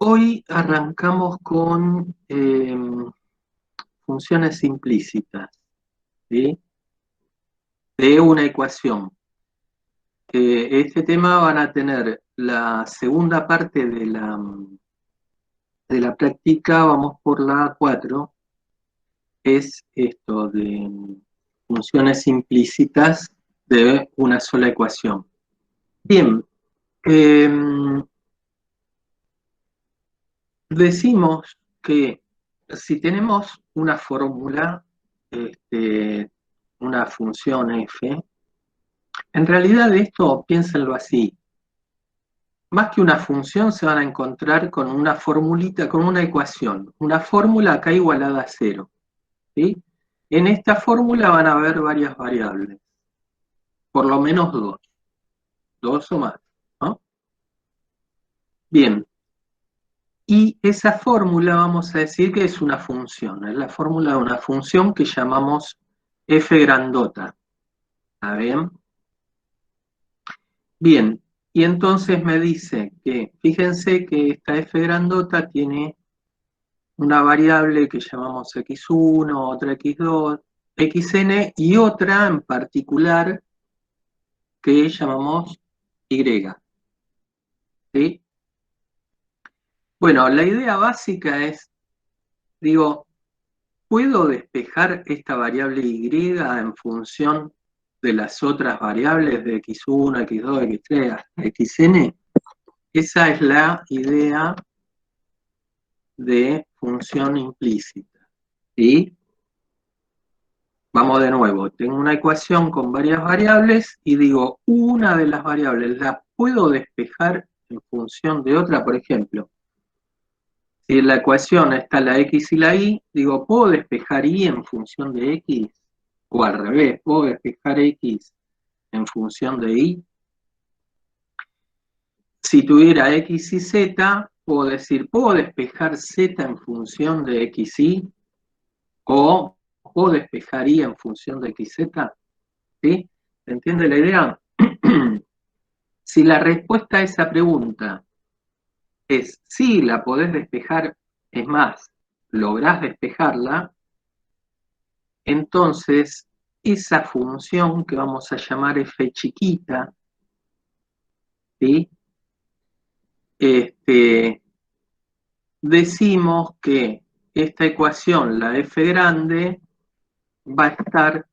Hoy arrancamos con funciones implícitas, ¿sí? De una ecuación. Este tema van a tener la segunda parte de la práctica, vamos por la 4, es esto de funciones implícitas de una sola ecuación. Bien, decimos que si tenemos una fórmula, una función f, en realidad esto piénsenlo así, más que una función se van a encontrar con una formulita, con una ecuación, una fórmula acá igualada a cero, ¿sí? En esta fórmula van a haber varias variables, por lo menos dos o más, ¿no? Bien, y esa fórmula vamos a decir que es una función, es la fórmula de una función que llamamos f grandota. ¿Está bien? Bien, y entonces me dice que, fíjense que esta f grandota tiene una variable que llamamos x1, otra x2, xn y otra en particular que llamamos y. ¿Sí? Bueno, la idea básica es, digo, ¿puedo despejar esta variable y en función de las otras variables de x1, x2, x3, hasta xn? Esa es la idea de función implícita. ¿Sí? Vamos de nuevo, tengo una ecuación con varias variables y digo, una de las variables la puedo despejar en función de otra, por ejemplo. Si en la ecuación está la x y la y, digo, ¿puedo despejar y en función de x? O al revés, ¿puedo despejar x en función de y? Si tuviera x y z, puedo decir, ¿puedo despejar z en función de x y? O ¿puedo despejar y en función de xz? ¿Sí? ¿Se entiende la idea? Si la respuesta a esa pregunta es sí, la podés despejar, es más, lográs despejarla, entonces esa función que vamos a llamar f chiquita, ¿sí? Decimos que esta ecuación, la f grande, va a estar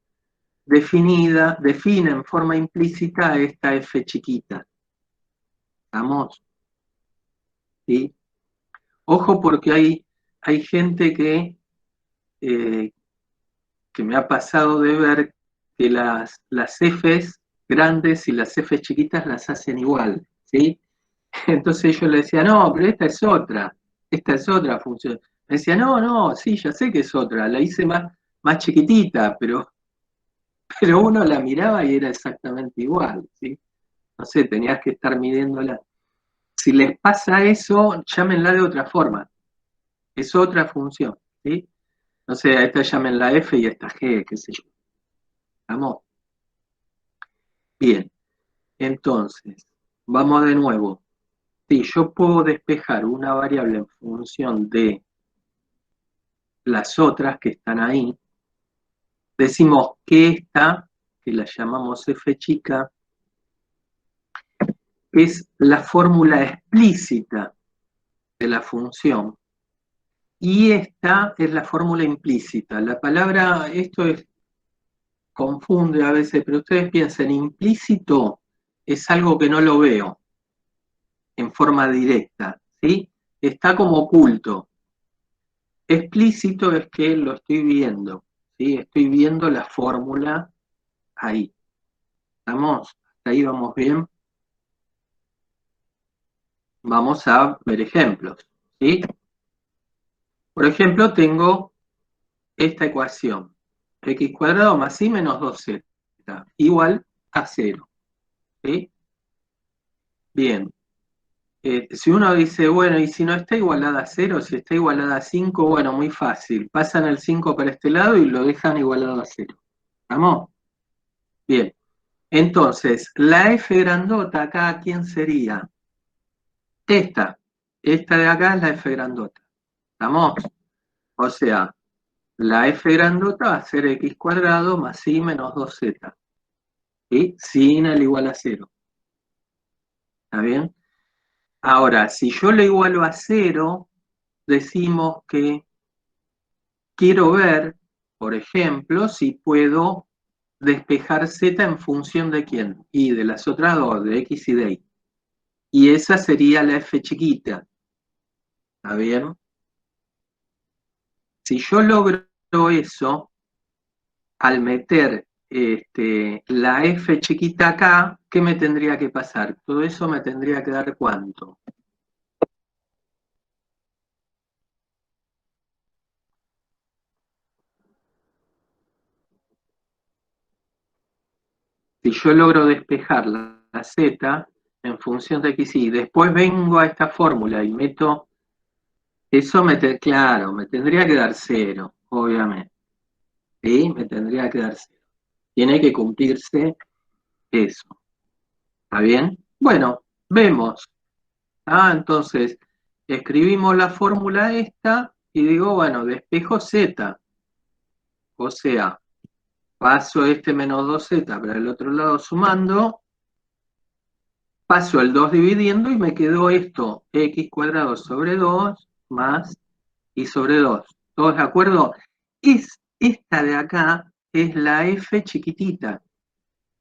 define en forma implícita esta f chiquita. ¿Estamos? ¿Sí? Ojo porque hay gente eh, que me ha pasado de ver que las Fs grandes y las Fs chiquitas las hacen igual, ¿sí? Entonces yo le decía, no, pero esta es otra función. Me decía, no, sí, ya sé que es otra, la hice más chiquitita, pero uno la miraba y era exactamente igual, ¿sí? No sé, tenías que estar midiéndola. Si les pasa eso, llámenla de otra forma, es otra función, ¿sí? No sé, a esta llámenla F y a esta G, qué sé yo. ¿Estamos? Bien, entonces, vamos de nuevo. Si yo puedo despejar una variable en función de las otras que están ahí, decimos que esta, que la llamamos f chica, es la fórmula explícita de la función y esta es la fórmula implícita. La palabra, confunde a veces, pero ustedes piensen, implícito es algo que no lo veo en forma directa, ¿sí? Está como oculto. Explícito es que lo estoy viendo, ¿sí? Estoy viendo la fórmula ahí. ¿Estamos? ¿Hasta ahí vamos bien? Vamos a ver ejemplos, ¿sí? Por ejemplo, tengo esta ecuación. X cuadrado más y menos 2z igual a 0, ¿sí? Bien. Si uno dice, bueno, y si no está igualada a 0, si está igualada a 5, bueno, muy fácil. Pasan el 5 para este lado y lo dejan igualado a 0. ¿Estamos? Bien. Entonces, la f grandota acá, ¿quién sería? Esta. esta de acá es la f grandota. ¿Estamos? O sea, la f grandota va a ser x cuadrado más y menos 2z. ¿Sí? Sin el igual a 0. ¿Está bien? Ahora, si yo le igualo a 0, decimos que quiero ver, por ejemplo, si puedo despejar z en función de quién. Y de las otras dos, de x y de y. Y esa sería la f chiquita. ¿Está bien? Si yo logro eso, al meter la f chiquita acá, ¿qué me tendría que pasar? Todo eso me tendría que dar ¿cuánto? Si yo logro despejar la z en función de x y después vengo a esta fórmula y meto, eso claro, me tendría que dar 0, obviamente. ¿Sí? Me tendría que dar 0. Tiene que cumplirse eso. ¿Está bien? Bueno, vemos. Entonces, escribimos la fórmula esta y digo, bueno, despejo z. O sea, paso este menos 2z para el otro lado sumando, paso el 2 dividiendo y me quedó esto, x cuadrado sobre 2 más y sobre 2. ¿Todos de acuerdo? Esta de acá es la f chiquitita,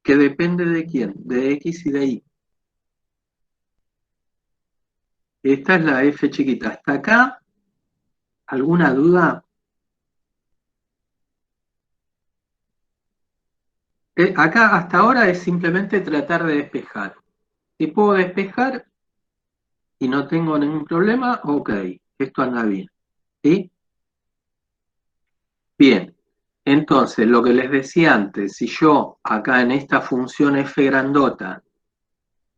que depende de quién, de x y de y. Esta es la f chiquita. ¿Hasta acá? ¿Alguna duda? Acá hasta ahora es simplemente tratar de despejar. Si puedo despejar y no tengo ningún problema, ok, esto anda bien. ¿Sí? Bien, entonces lo que les decía antes, si yo acá en esta función f grandota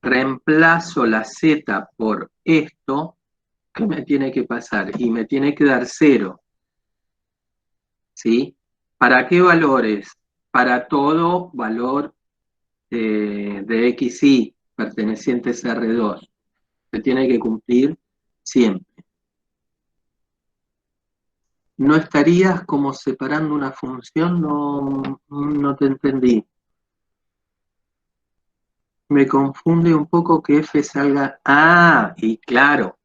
reemplazo la z por esto, ¿qué me tiene que pasar? Y me tiene que dar 0. ¿Sí? ¿Para qué valores? Para todo valor de x y pertenecientes a R2. Se tiene que cumplir siempre. ¿No estarías como separando una función? No te entendí. Me confunde un poco que f salga... y claro.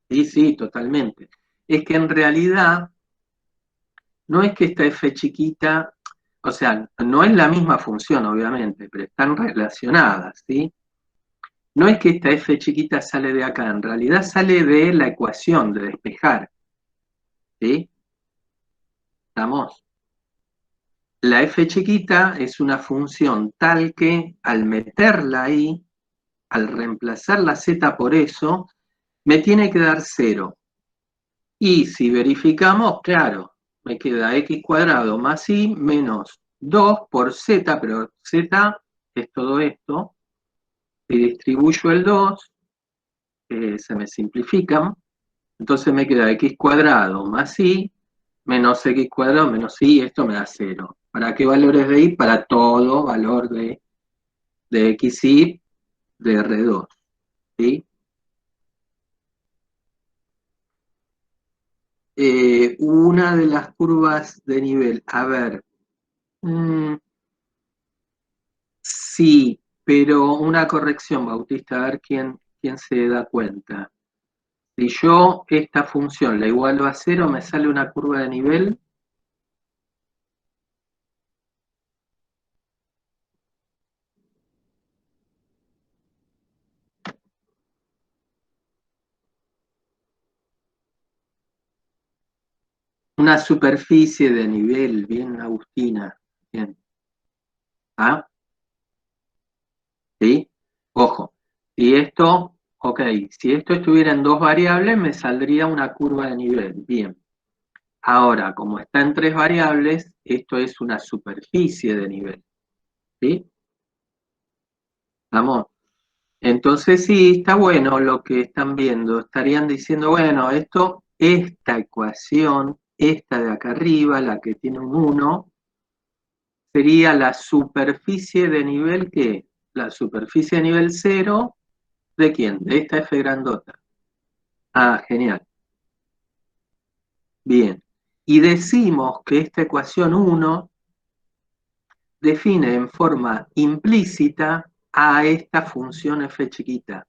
Sí, sí, totalmente. Es que en realidad no es que esta f chiquita, o sea, no es la misma función, obviamente, pero están relacionadas, ¿sí? No es que esta f chiquita sale de acá, en realidad sale de la ecuación de despejar, ¿sí? ¿Estamos? La f chiquita es una función tal que al meterla ahí, al reemplazar la z por eso, me tiene que dar 0. Y si verificamos, claro, me queda x cuadrado más y menos 2 por z, pero z es todo esto. Si distribuyo el 2, se me simplifican. Entonces me queda x cuadrado más y menos x cuadrado menos y, esto me da 0. ¿Para qué valores de y? Para todo valor de x y de R2. ¿Sí? Una de las curvas de nivel, a ver, sí, pero una corrección, Bautista, a ver quién se da cuenta. Si yo esta función la igualo a 0, me sale una curva de nivel. Una superficie de nivel, bien Agustina. Bien. ¿Ah? ¿Sí? Ojo. Si esto, ok, si esto estuviera en dos variables, me saldría una curva de nivel. Bien. Ahora, como está en tres variables, esto es una superficie de nivel. ¿Sí? ¿Estamos? Entonces sí, está bueno lo que están viendo. Estarían diciendo, bueno, esta ecuación, esta de acá arriba, la que tiene un 1, sería la superficie de nivel ¿qué? La superficie de nivel 0, ¿de quién? De esta f grandota. Ah, genial. Bien. Y decimos que esta ecuación 1 define en forma implícita a esta función f chiquita.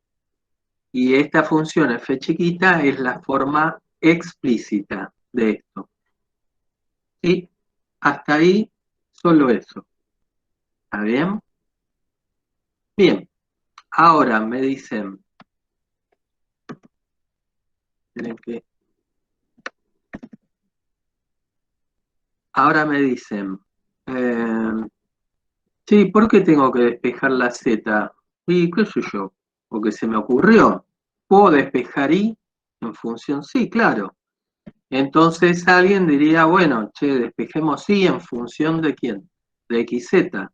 Y esta función f chiquita es la forma explícita de esto. ¿Sí? Hasta ahí, solo eso. ¿Está bien? Bien. Ahora me dicen, tienen que, ahora me dicen, eh, sí, ¿por qué tengo que despejar la z? Y qué sé yo, porque se me ocurrió. ¿Puedo despejar y en función? Sí, claro. Entonces alguien diría, bueno, che, despejemos y en función de quién, de xz.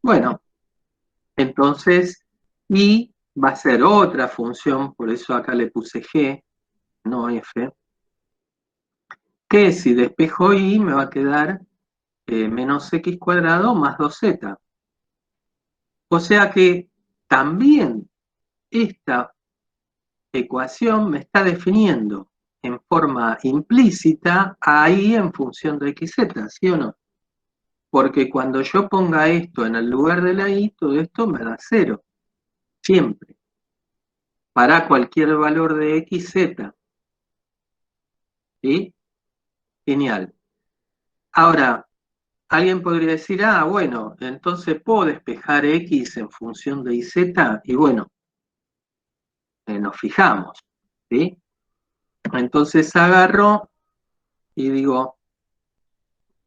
Bueno, entonces y va a ser otra función, por eso acá le puse g, no f, que si despejo y me va a quedar menos x cuadrado más 2z. O sea que también esta ecuación me está definiendo en forma implícita a y en función de xz, ¿sí o no? Porque cuando yo ponga esto en el lugar de la y, todo esto me da 0, siempre, para cualquier valor de xz, ¿sí? Genial. Ahora, alguien podría decir, ah, bueno, entonces puedo despejar x en función de iz, y bueno, nos fijamos, ¿sí? Entonces agarro y digo,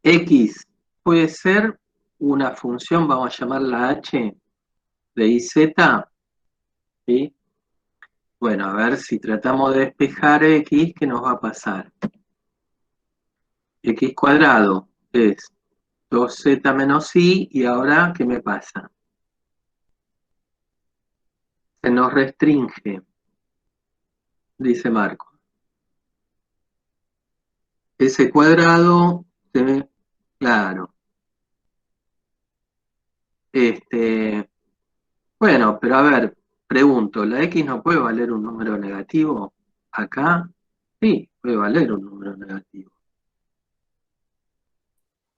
x puede ser una función, vamos a llamarla h de iz, ¿sí? Bueno, a ver si tratamos de despejar x, ¿qué nos va a pasar? X cuadrado es 2z menos y ahora, ¿qué me pasa? Se nos restringe, dice Marco. Ese cuadrado, claro, este, bueno, pero a ver, pregunto, ¿la x no puede valer un número negativo acá? Sí, puede valer un número negativo.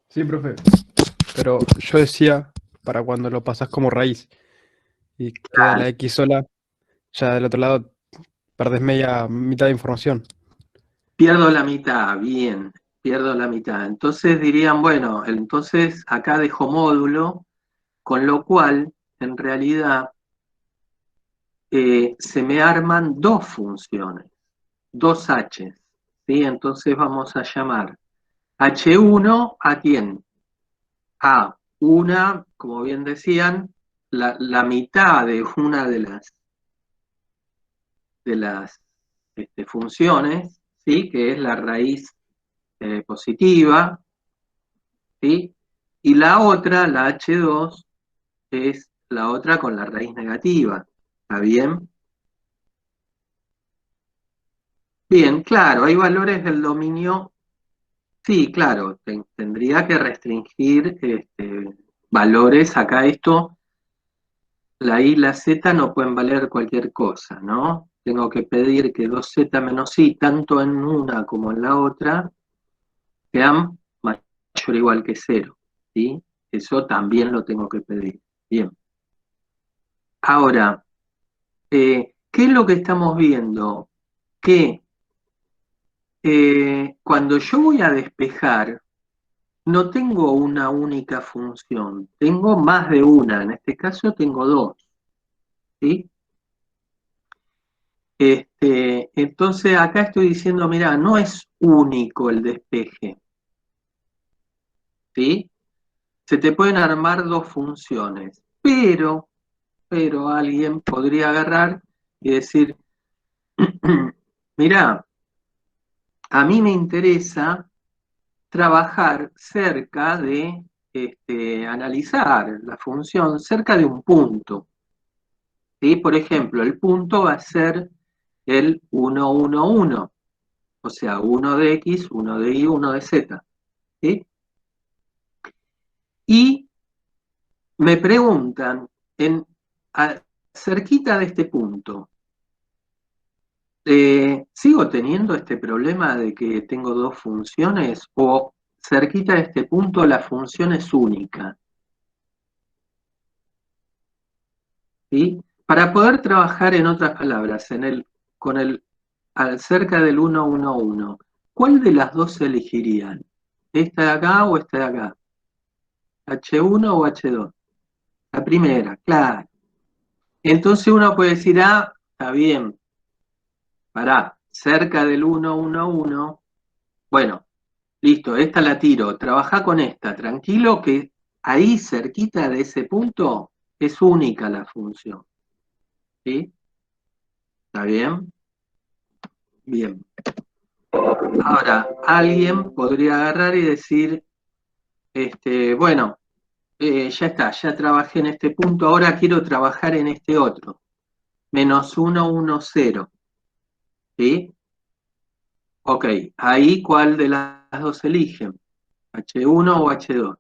Sí, profe. Pero yo decía, para cuando lo pasas como raíz y queda Claro, la X sola, ya del otro lado perdés mitad de información. pierdo la mitad, bien, pierdo la mitad. Entonces dirían, bueno, entonces acá dejo módulo, con lo cual, en realidad, se me arman dos funciones, dos H's, ¿sí? Entonces vamos a llamar H1 ¿a quién? A una, como bien decían, la mitad de una de las funciones, ¿sí? Que es la raíz positiva, ¿sí? Y la otra, la H2, es la otra con la raíz negativa. ¿Está bien? Bien, claro, hay valores del dominio. Sí, claro, tendría que restringir valores. Acá esto, la y la z no pueden valer cualquier cosa, ¿no? Tengo que pedir que 2z menos i, tanto en una como en la otra, sean mayor o igual que cero, ¿sí? Eso también lo tengo que pedir. Bien. Ahora, ¿qué es lo que estamos viendo? Que cuando yo voy a despejar, no tengo una única función, tengo más de una, en este caso tengo dos, ¿sí? Entonces acá estoy diciendo, mira, no es único el despeje, ¿sí? Se te pueden armar dos funciones, pero alguien podría agarrar y decir, mira, a mí me interesa trabajar cerca de, analizar la función cerca de un punto. ¿Sí? Por ejemplo, el punto va a ser el 1, 1, 1, o sea, 1 de x, 1 de y, 1 de z. ¿Sí? Y me preguntan, cerquita de este punto, ¿Sigo teniendo este problema de que tengo dos funciones o cerquita de este punto la función es única? ¿Sí? Para poder trabajar, en otras palabras, cerca del 1, 1, 1, ¿cuál de las dos elegirían? ¿Esta de acá o esta de acá? ¿H1 o H2? La primera, claro. Entonces uno puede decir, ah, está bien, pará, cerca del 1, 1, 1, bueno, listo, esta la tiro, trabajá con esta, tranquilo que ahí cerquita de ese punto es única la función, ¿sí? ¿Está bien? Bien. Ahora, alguien podría agarrar y decir, bueno, ya está, ya trabajé en este punto, ahora quiero trabajar en este otro, menos 1, 1, 0, ¿sí? Ok, ahí ¿cuál de las dos eligen? ¿H1 o H2?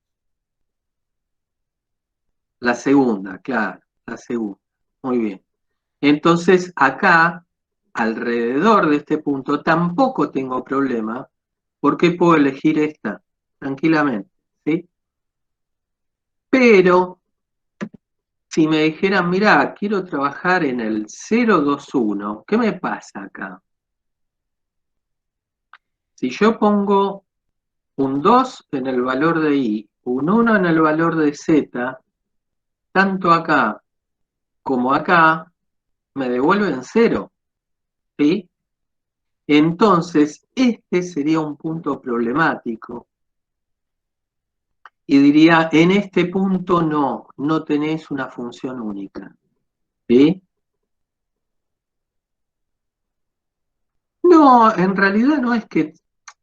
La segunda, claro, la segunda. Muy bien. Entonces, acá, alrededor de este punto, tampoco tengo problema, porque puedo elegir esta, tranquilamente, ¿sí? Pero, si me dijeran, mirá, quiero trabajar en el 0, 2, 1, ¿qué me pasa acá? Si yo pongo un 2 en el valor de i, un 1 en el valor de z, tanto acá como acá, me devuelven 0, ¿sí? Entonces, este sería un punto problemático. Y diría, en este punto no tenés una función única, ¿sí? No, en realidad no es que,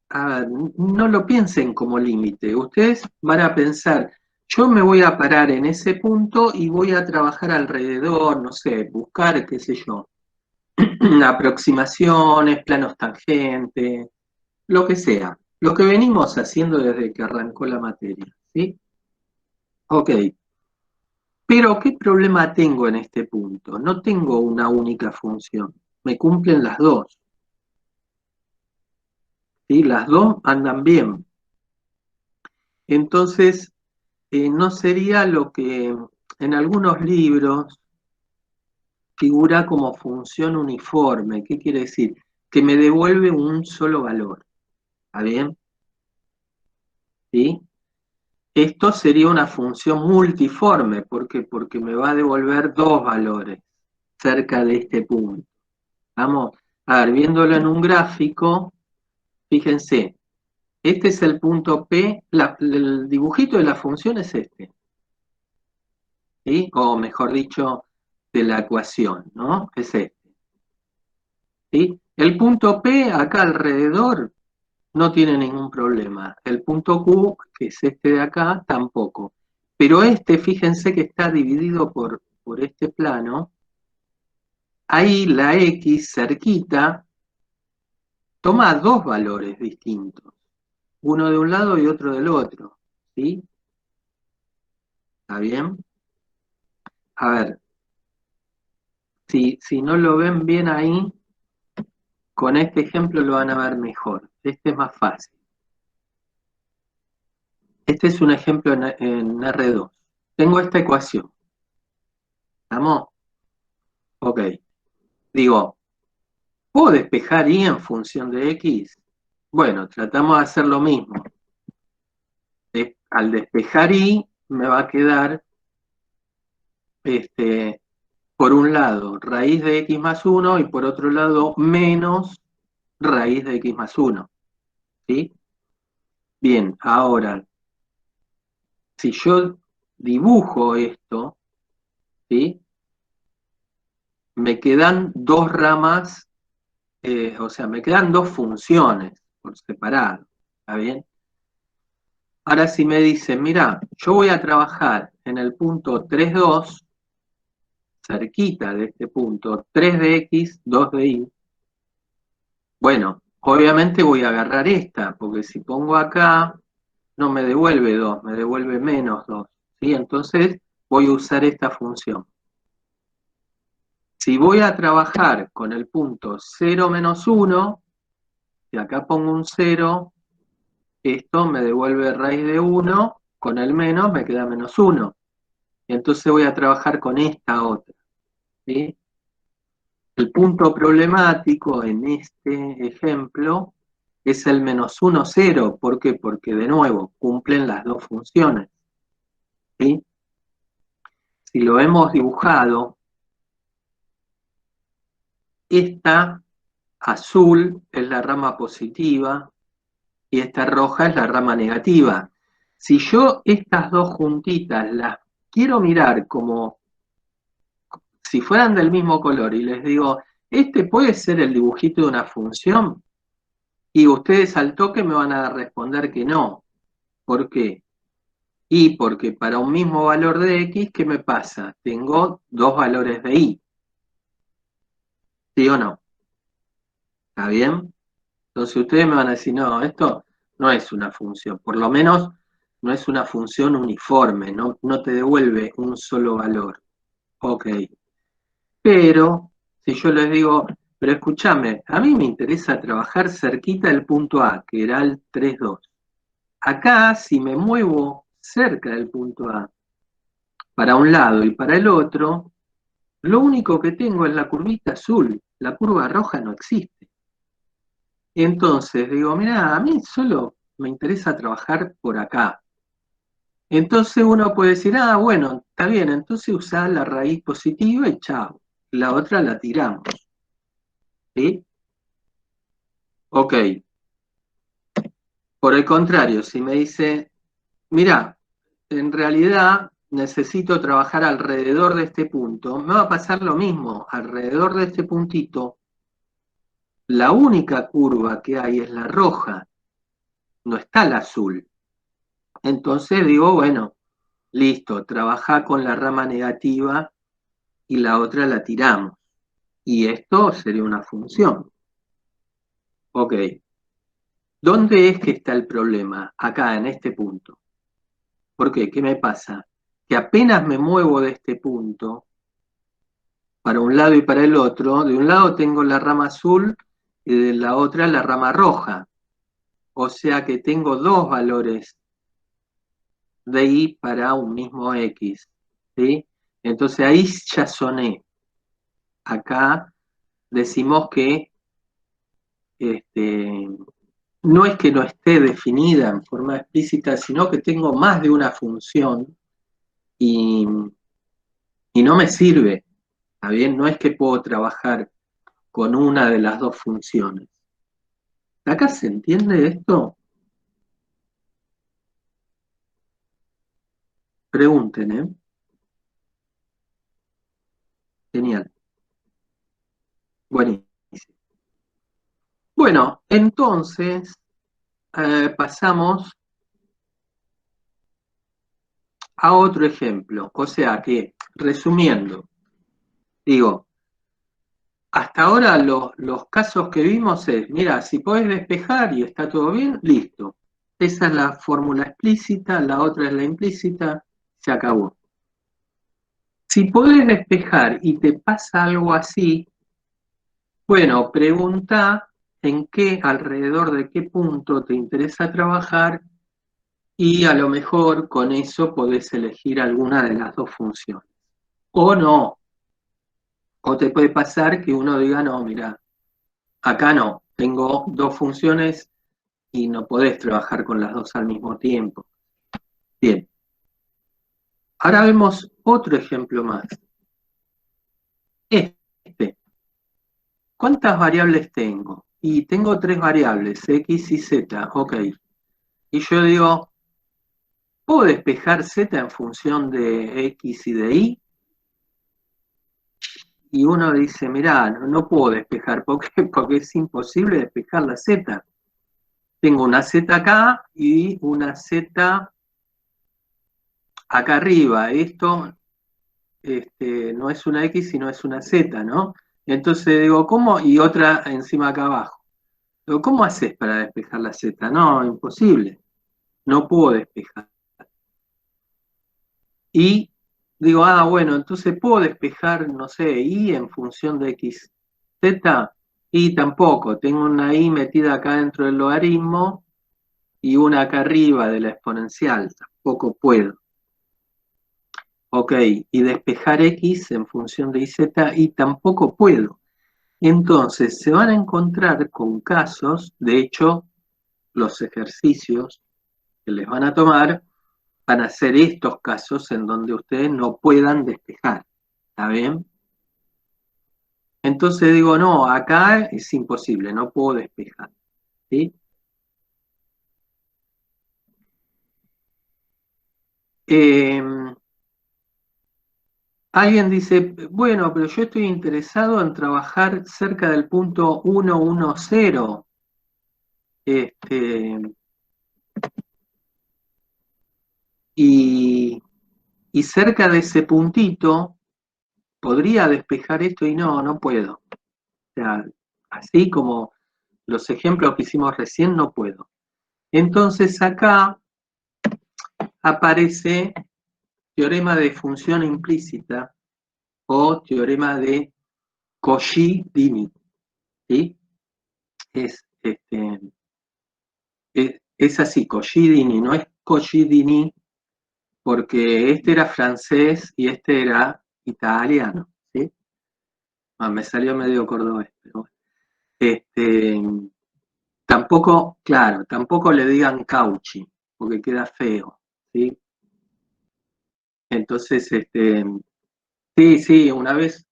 a ver, no lo piensen como límite. Ustedes van a pensar, yo me voy a parar en ese punto y voy a trabajar alrededor, no sé, buscar, qué sé yo, aproximaciones, planos tangentes, lo que sea, lo que venimos haciendo desde que arrancó la materia, ¿sí? Ok, pero ¿qué problema tengo en este punto? No tengo una única función, me cumplen las dos, ¿sí? Las dos andan bien. Entonces, no sería lo que en algunos libros figura como función uniforme. ¿Qué quiere decir? Que me devuelve un solo valor, ¿está bien? ¿Sí? Esto sería una función multiforme, ¿por qué? Porque me va a devolver dos valores cerca de este punto. Vamos, a ver, viéndolo en un gráfico, fíjense, este es el punto P, el dibujito de la función es este, ¿sí? O mejor dicho, de la ecuación, ¿no? Es este, ¿sí? El punto P acá alrededor no tiene ningún problema. El punto Q, que es este de acá, tampoco. Pero este, fíjense que está dividido por este plano. Ahí la X cerquita toma dos valores distintos. Uno de un lado y otro del otro. ¿Sí? ¿Está bien? A ver, si no lo ven bien ahí, con este ejemplo lo van a ver mejor. Este es más fácil. Este es un ejemplo en R2. Tengo esta ecuación. ¿Estamos? Ok. Digo, ¿puedo despejar y en función de x? Bueno, tratamos de hacer lo mismo. Al despejar y me va a quedar, por un lado, raíz de x más 1 y por otro lado, menos raíz de x más 1. ¿Sí? Bien, ahora, si yo dibujo esto, ¿sí? Me quedan dos ramas, o sea, me quedan dos funciones por separado. ¿Está bien? Ahora si me dicen, mira, yo voy a trabajar en el punto 3, 2, cerquita de este punto, 3 de x, 2 de y, bueno, obviamente voy a agarrar esta, porque si pongo acá, no me devuelve 2, me devuelve menos 2, ¿sí? Entonces voy a usar esta función. Si voy a trabajar con el punto 0 menos 1, y acá pongo un 0, esto me devuelve raíz de 1, con el menos me queda menos 1. Y entonces voy a trabajar con esta otra, ¿sí? El punto problemático en este ejemplo es el menos 1, 0. ¿Por qué? Porque de nuevo cumplen las dos funciones, ¿sí? Si lo hemos dibujado, esta azul es la rama positiva y esta roja es la rama negativa. Si yo estas dos juntitas las quiero mirar como si fueran del mismo color y les digo, este puede ser el dibujito de una función, y ustedes al toque me van a responder que no. ¿Por qué? Y porque para un mismo valor de x, ¿qué me pasa? Tengo dos valores de y. ¿Sí o no? ¿Está bien? Entonces ustedes me van a decir, no, esto no es una función, por lo menos no es una función uniforme, no te devuelve un solo valor. Ok. Pero si yo les digo, pero escúchame, a mí me interesa trabajar cerquita del punto A, que era el 3, 2. Acá, si me muevo cerca del punto A, para un lado y para el otro, lo único que tengo es la curvita azul, la curva roja no existe. Entonces digo, mira, a mí solo me interesa trabajar por acá. Entonces uno puede decir, ah, bueno, está bien, entonces usá la raíz positiva y chao. La otra la tiramos. ¿Sí? Ok. Por el contrario, si me dice, mira, en realidad necesito trabajar alrededor de este punto, me va a pasar lo mismo. Alrededor de este puntito, la única curva que hay es la roja, no está la azul. Entonces digo, bueno, listo, trabaja con la rama negativa y la otra la tiramos. Y esto sería una función. Ok. ¿Dónde es que está el problema? Acá, en este punto. ¿Por qué? ¿Qué me pasa? Que apenas me muevo de este punto, para un lado y para el otro, de un lado tengo la rama azul y de la otra la rama roja. O sea que tengo dos valores de y para un mismo x. ¿Sí? Entonces ahí ya soné. Acá decimos que este, no es que no esté definida en forma explícita, sino que tengo más de una función y, y no me sirve. ¿Está bien? No es que puedo trabajar con una de las dos funciones. ¿Acá se entiende esto? Pregunten, ¿eh? Genial. Buenísimo. Bueno, entonces pasamos a otro ejemplo. O sea que, resumiendo, digo, hasta ahora los casos que vimos es, mira, si podés despejar y está todo bien, listo. Esa es la fórmula explícita, la otra es la implícita, se acabó. Si podés despejar y te pasa algo así, bueno, pregunta en qué, alrededor de qué punto te interesa trabajar y a lo mejor con eso podés elegir alguna de las dos funciones. O no, o te puede pasar que uno diga, no, mira, acá no, tengo dos funciones y no podés trabajar con las dos al mismo tiempo. Bien, ahora vemos otro ejemplo más. Este, ¿cuántas variables tengo? Y tengo tres variables, x y z, ok. Y yo digo, ¿puedo despejar z en función de x y de y? Y uno dice, mirá, no puedo despejar, ¿por qué? Porque es imposible despejar la z. Tengo una z acá y una z acá arriba. Esto no es una x, sino es una z, ¿no? Entonces digo, ¿cómo? Y otra encima acá abajo. Digo, ¿cómo haces para despejar la z? No, imposible. No puedo despejar. Y digo, bueno, entonces puedo despejar, no sé, y en función de x, z, y tampoco, tengo una y metida acá dentro del logaritmo y una acá arriba de la exponencial, tampoco puedo. Ok, y despejar x en función de iz, y tampoco puedo. Entonces, se van a encontrar con casos, de hecho, los ejercicios que les van a tomar van a ser estos casos en donde ustedes no puedan despejar. ¿Está bien? Entonces digo, no, acá es imposible, no puedo despejar. ¿Sí? Eh, Alguien dice, bueno, pero yo estoy interesado en trabajar cerca del punto 1, 1, 0. Este, y, y cerca de ese puntito podría despejar esto y no, no puedo. O sea, así como los ejemplos que hicimos recién, no puedo. Entonces acá aparece teorema de función implícita o teorema de Cauchy-Dini. ¿Sí? Es así, Cauchy-Dini, no es Cauchy-Dini porque este era francés y este era italiano. ¿Sí? Me salió medio cordobés, pero bueno. Este, tampoco, claro, tampoco le digan Cauchy, porque queda feo. ¿Sí? Entonces, sí, una vez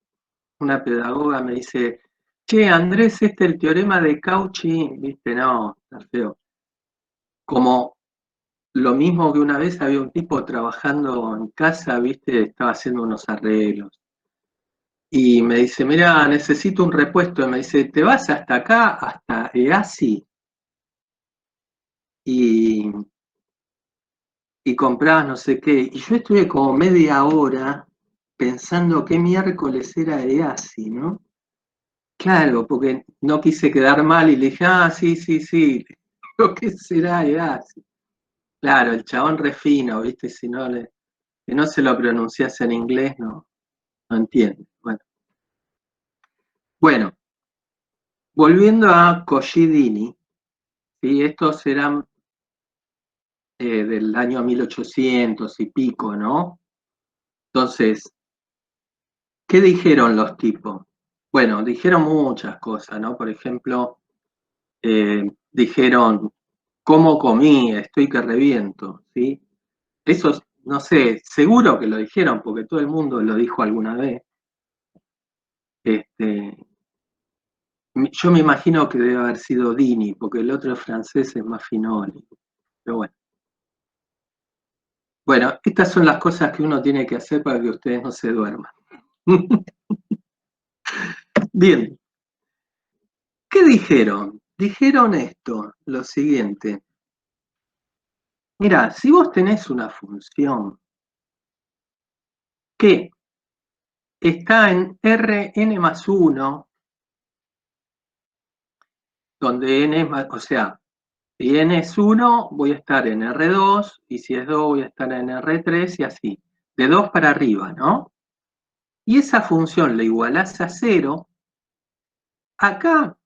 una pedagoga me dice, che, Andrés, el teorema de Cauchy, viste, no, está feo. Como lo mismo que una vez había un tipo trabajando en casa, viste, estaba haciendo unos arreglos. Y me dice, mira, necesito un repuesto. Y me dice, ¿te vas hasta acá, hasta EASI? Y, y comprás no sé qué. Y yo estuve como media hora pensando qué miércoles era EASI, ¿no? Claro, porque no quise quedar mal y le dije, sí, sí, sí, lo que será EASI. Claro, el chabón refino, ¿viste? Si no, que no se lo pronuncias en inglés, no, no entiende. Bueno, volviendo a Cauchy-Dini, ¿sí? Estos serán del año 1800 y pico, ¿no? Entonces, ¿qué dijeron los tipos? Bueno, dijeron muchas cosas, ¿no? Por ejemplo, dijeron, ¿cómo comí? Estoy que reviento, ¿sí? Eso, no sé, seguro que lo dijeron, porque todo el mundo lo dijo alguna vez. Este, yo me imagino que debe haber sido Dini, porque el otro francés es más finoli. Pero bueno. Bueno, estas son las cosas que uno tiene que hacer para que ustedes no se duerman. Bien, ¿qué dijeron? Dijeron esto, lo siguiente. Mira, si vos tenés una función que está en Rn+1, donde n es más, o sea, si n es 1, voy a estar en R2, y si es 2, voy a estar en R3, y así, de 2 para arriba, ¿no? Y esa función la igualás a 0, acá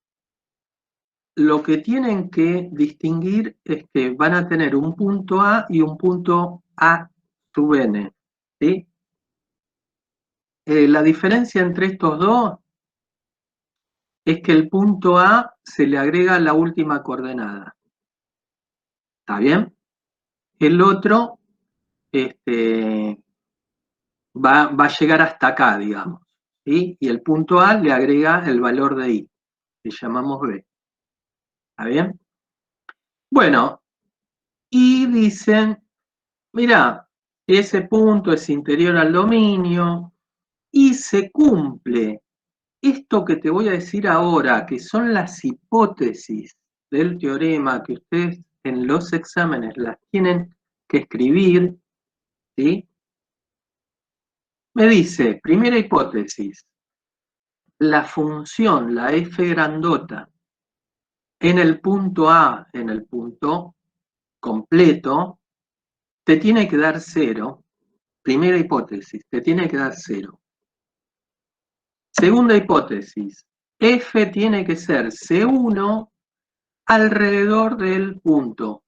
lo que tienen que distinguir es que van a tener un punto A y un punto A sub n, ¿sí? La diferencia entre estos dos es que el punto A se le agrega la última coordenada. ¿Está bien? El otro va a llegar hasta acá, digamos. ¿Sí? Y el punto A le agrega el valor de I, que llamamos B. ¿Está bien? Bueno, y dicen, mira, ese punto es interior al dominio y se cumple esto que te voy a decir ahora, que son las hipótesis del teorema que ustedes en los exámenes las tienen que escribir, ¿sí? Me dice, primera hipótesis, la función, la f grandota, en el punto A, en el punto completo, te tiene que dar 0, Primera hipótesis, te tiene que dar 0. Segunda hipótesis, f tiene que ser C1 alrededor del punto.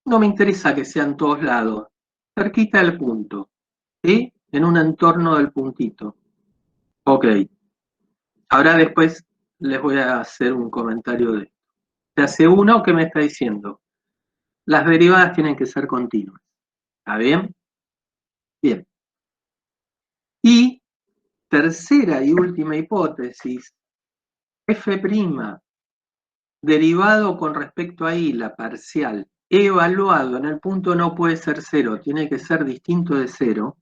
No me interesa que sean todos lados, cerquita del punto, ¿sí? En un entorno del puntito. Ok. Ahora después les voy a hacer un comentario de esto. O sea, C1, ¿qué me está diciendo? Las derivadas tienen que ser continuas. ¿Está bien? Bien. Y tercera y última hipótesis, f' derivado con respecto a i, la parcial, evaluado en el punto no puede ser 0, tiene que ser distinto de 0.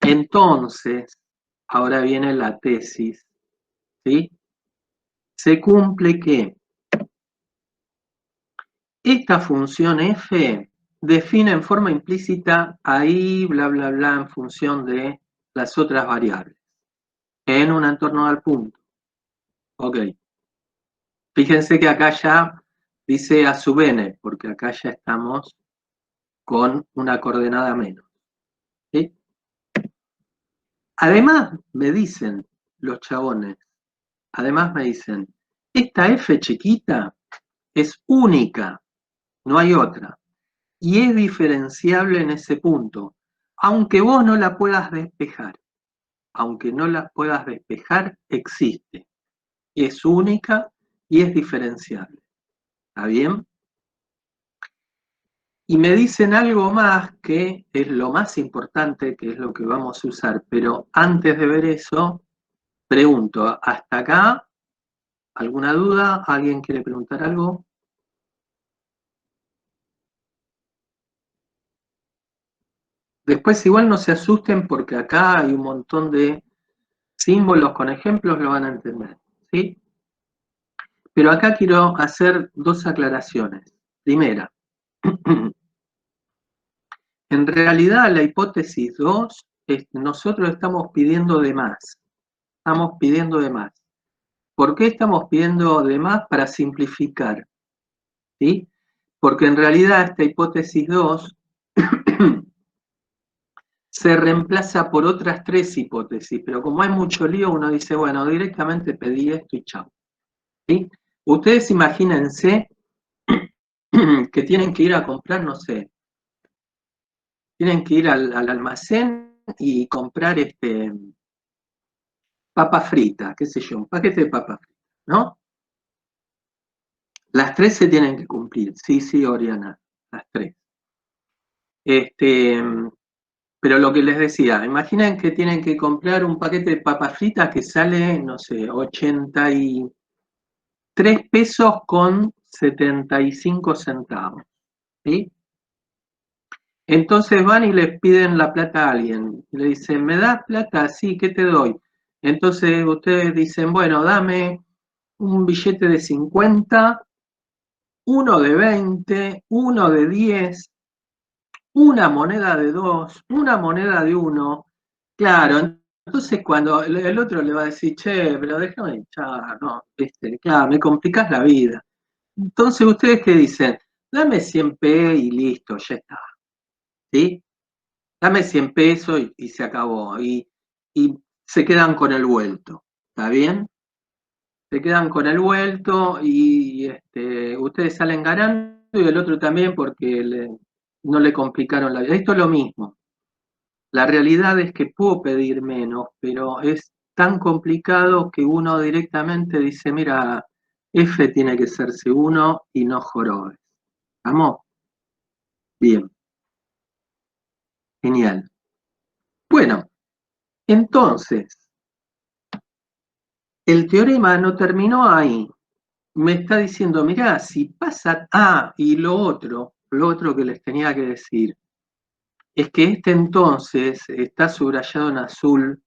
Entonces, ahora viene la tesis, ¿sí? Se cumple que esta función f define en forma implícita ahí, bla, bla, bla, en función de las otras variables, en un entorno del punto. Ok. Fíjense que acá ya dice a sub n, porque acá ya estamos con una coordenada menos. ¿Sí? Además, me dicen los chabones, además me dicen, esta f chiquita es única, no hay otra, y es diferenciable en ese punto, aunque vos no la puedas despejar. Aunque no la puedas despejar, existe. Es única y es diferenciable. ¿Está bien? Y me dicen algo más que es lo más importante, que es lo que vamos a usar, pero antes de ver eso, pregunto, ¿hasta acá alguna duda? ¿Alguien quiere preguntar algo? Después igual no se asusten porque acá hay un montón de símbolos con ejemplos, lo van a entender, ¿sí? Pero acá quiero hacer dos aclaraciones. Primera, en realidad la hipótesis 2, nosotros estamos pidiendo de más. Estamos pidiendo de más. ¿Por qué estamos pidiendo de más? Para simplificar, ¿sí? Porque en realidad esta hipótesis 2 se reemplaza por otras 3 hipótesis, pero como hay mucho lío, uno dice, bueno, directamente pedí esto y chao. ¿Sí? Ustedes imagínense que tienen que ir a comprar, no sé, tienen que ir al almacén y comprar papas fritas, qué sé yo, un paquete de papas fritas, ¿no? Las 3 se tienen que cumplir, sí, Oriana, las 3. Pero lo que les decía, imaginen que tienen que comprar un paquete de papas fritas que sale, no sé, 83 pesos con 75 centavos, ¿sí? Entonces van y les piden la plata a alguien. Le dicen, ¿me das plata? Sí, ¿qué te doy? Entonces ustedes dicen, bueno, dame un billete de 50, uno de 20, uno de 10, una moneda de 2, una moneda de 1. Claro, entonces cuando el otro le va a decir, che, pero déjame hinchar, no, claro, me complicás la vida. Entonces ustedes qué dicen, dame 100 p y listo, ya está, ¿sí? Dame 100 pesos y se acabó. Y se quedan con el vuelto, ¿está bien? Se quedan con el vuelto y ustedes salen ganando y el otro también porque no le complicaron la vida. Esto es lo mismo. La realidad es que puedo pedir menos, pero es tan complicado que uno directamente dice, mira, F tiene que ser C1 y no jorobes. ¿Vamos? Bien, genial. Bueno, entonces, el teorema no terminó ahí. Me está diciendo, mirá, si pasa, y lo otro que les tenía que decir, es que entonces está subrayado en azul,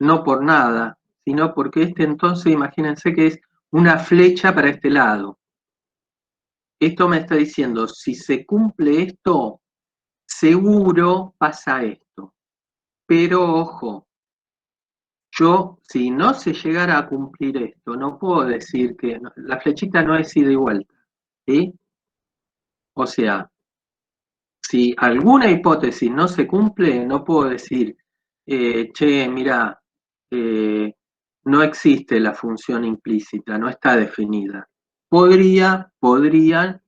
no por nada, sino porque entonces, imagínense que es una flecha para este lado. Esto me está diciendo, si se cumple esto, seguro pasa esto. Pero ojo, yo, si no se llegara a cumplir esto, no puedo decir que la flechita no es ida y vuelta, ¿sí? O sea, si alguna hipótesis no se cumple, no puedo decir, che, mira, no existe la función implícita, no está definida. Podrían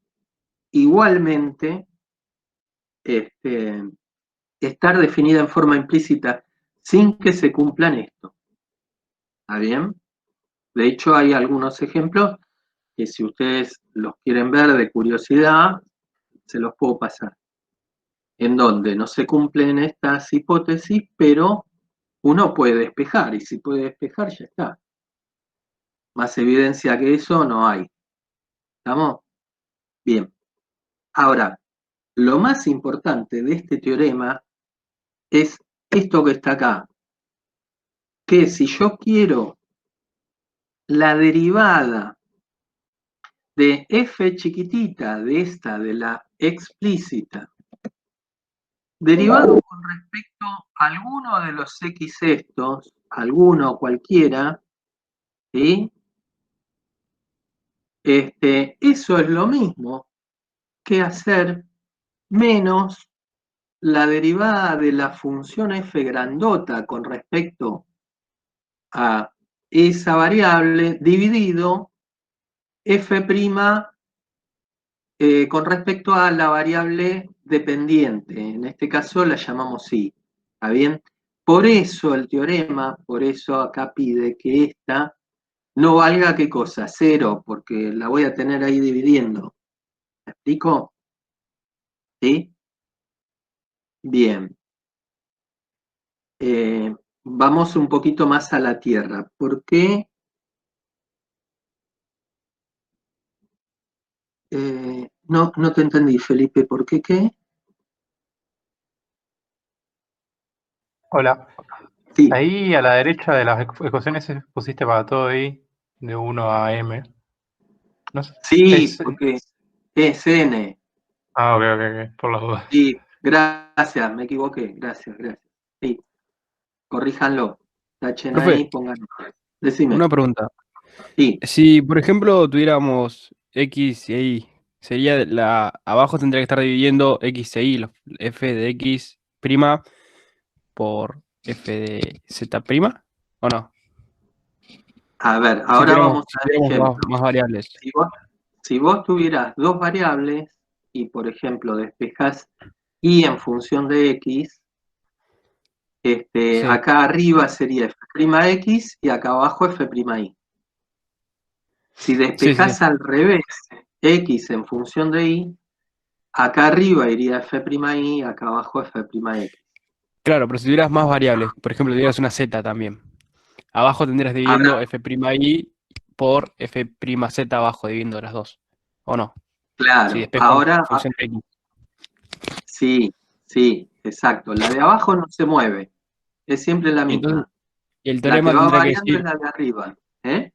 igualmente estar definida en forma implícita sin que se cumplan esto. ¿Está bien? De hecho, hay algunos ejemplos que si ustedes los quieren ver de curiosidad, se los puedo pasar. En donde no se cumplen estas hipótesis, pero uno puede despejar, y si puede despejar, ya está. Más evidencia que eso no hay. ¿Estamos? Bien. Ahora, lo más importante de este teorema es esto que está acá, que si yo quiero la derivada de f chiquitita, de esta, de la explícita, derivado con respecto a alguno de los x estos, alguno cualquiera, ¿sí? Eso es lo mismo que hacer menos la derivada de la función f grandota con respecto a esa variable dividido f' con respecto a la variable dependiente. En este caso la llamamos y. ¿Está bien? Por eso el teorema, por eso acá pide que esta no valga, ¿qué cosa? 0, porque la voy a tener ahí dividiendo. ¿Me explico? ¿Sí? Bien. Vamos un poquito más a la Tierra. ¿Por qué? No te entendí, Felipe. ¿Por qué qué? Hola. Sí. Ahí a la derecha de las ecuaciones pusiste para todo ahí de 1 a m. No sé, Sí, porque es n. Ah, ok, por las dudas. Sí, gracias, me equivoqué. Gracias. Sí, corríjanlo. Tachen Profe, ahí, pongan. Decime. una pregunta. Sí, Si, por ejemplo, tuviéramos X y Y, sería abajo tendría que estar dividiendo X e Y, f de X prima por f de Z prima, ¿o no? a ver, Si ahora tuviéramos, vamos si a dar tuviéramos ejemplo. más variables. Si vos tuvieras dos variables y, por ejemplo, despejás y en función de x, Sí, acá arriba sería f'x y acá abajo f'y. Si sí. despejás al revés x en función de y, acá arriba iría f'y, acá abajo f'x. Claro, pero si tuvieras más variables, por ejemplo, tuvieras una Z también. Abajo tendrías dividiendo Ahora, f'y por f'z abajo, dividiendo las dos. ¿O no? Si claro, despejo en ahora función de X. sí, exacto. La de abajo no se mueve, es siempre la Y entonces, misma. y el La que teorema va tendría que variando es decir, la de arriba. ¿Eh?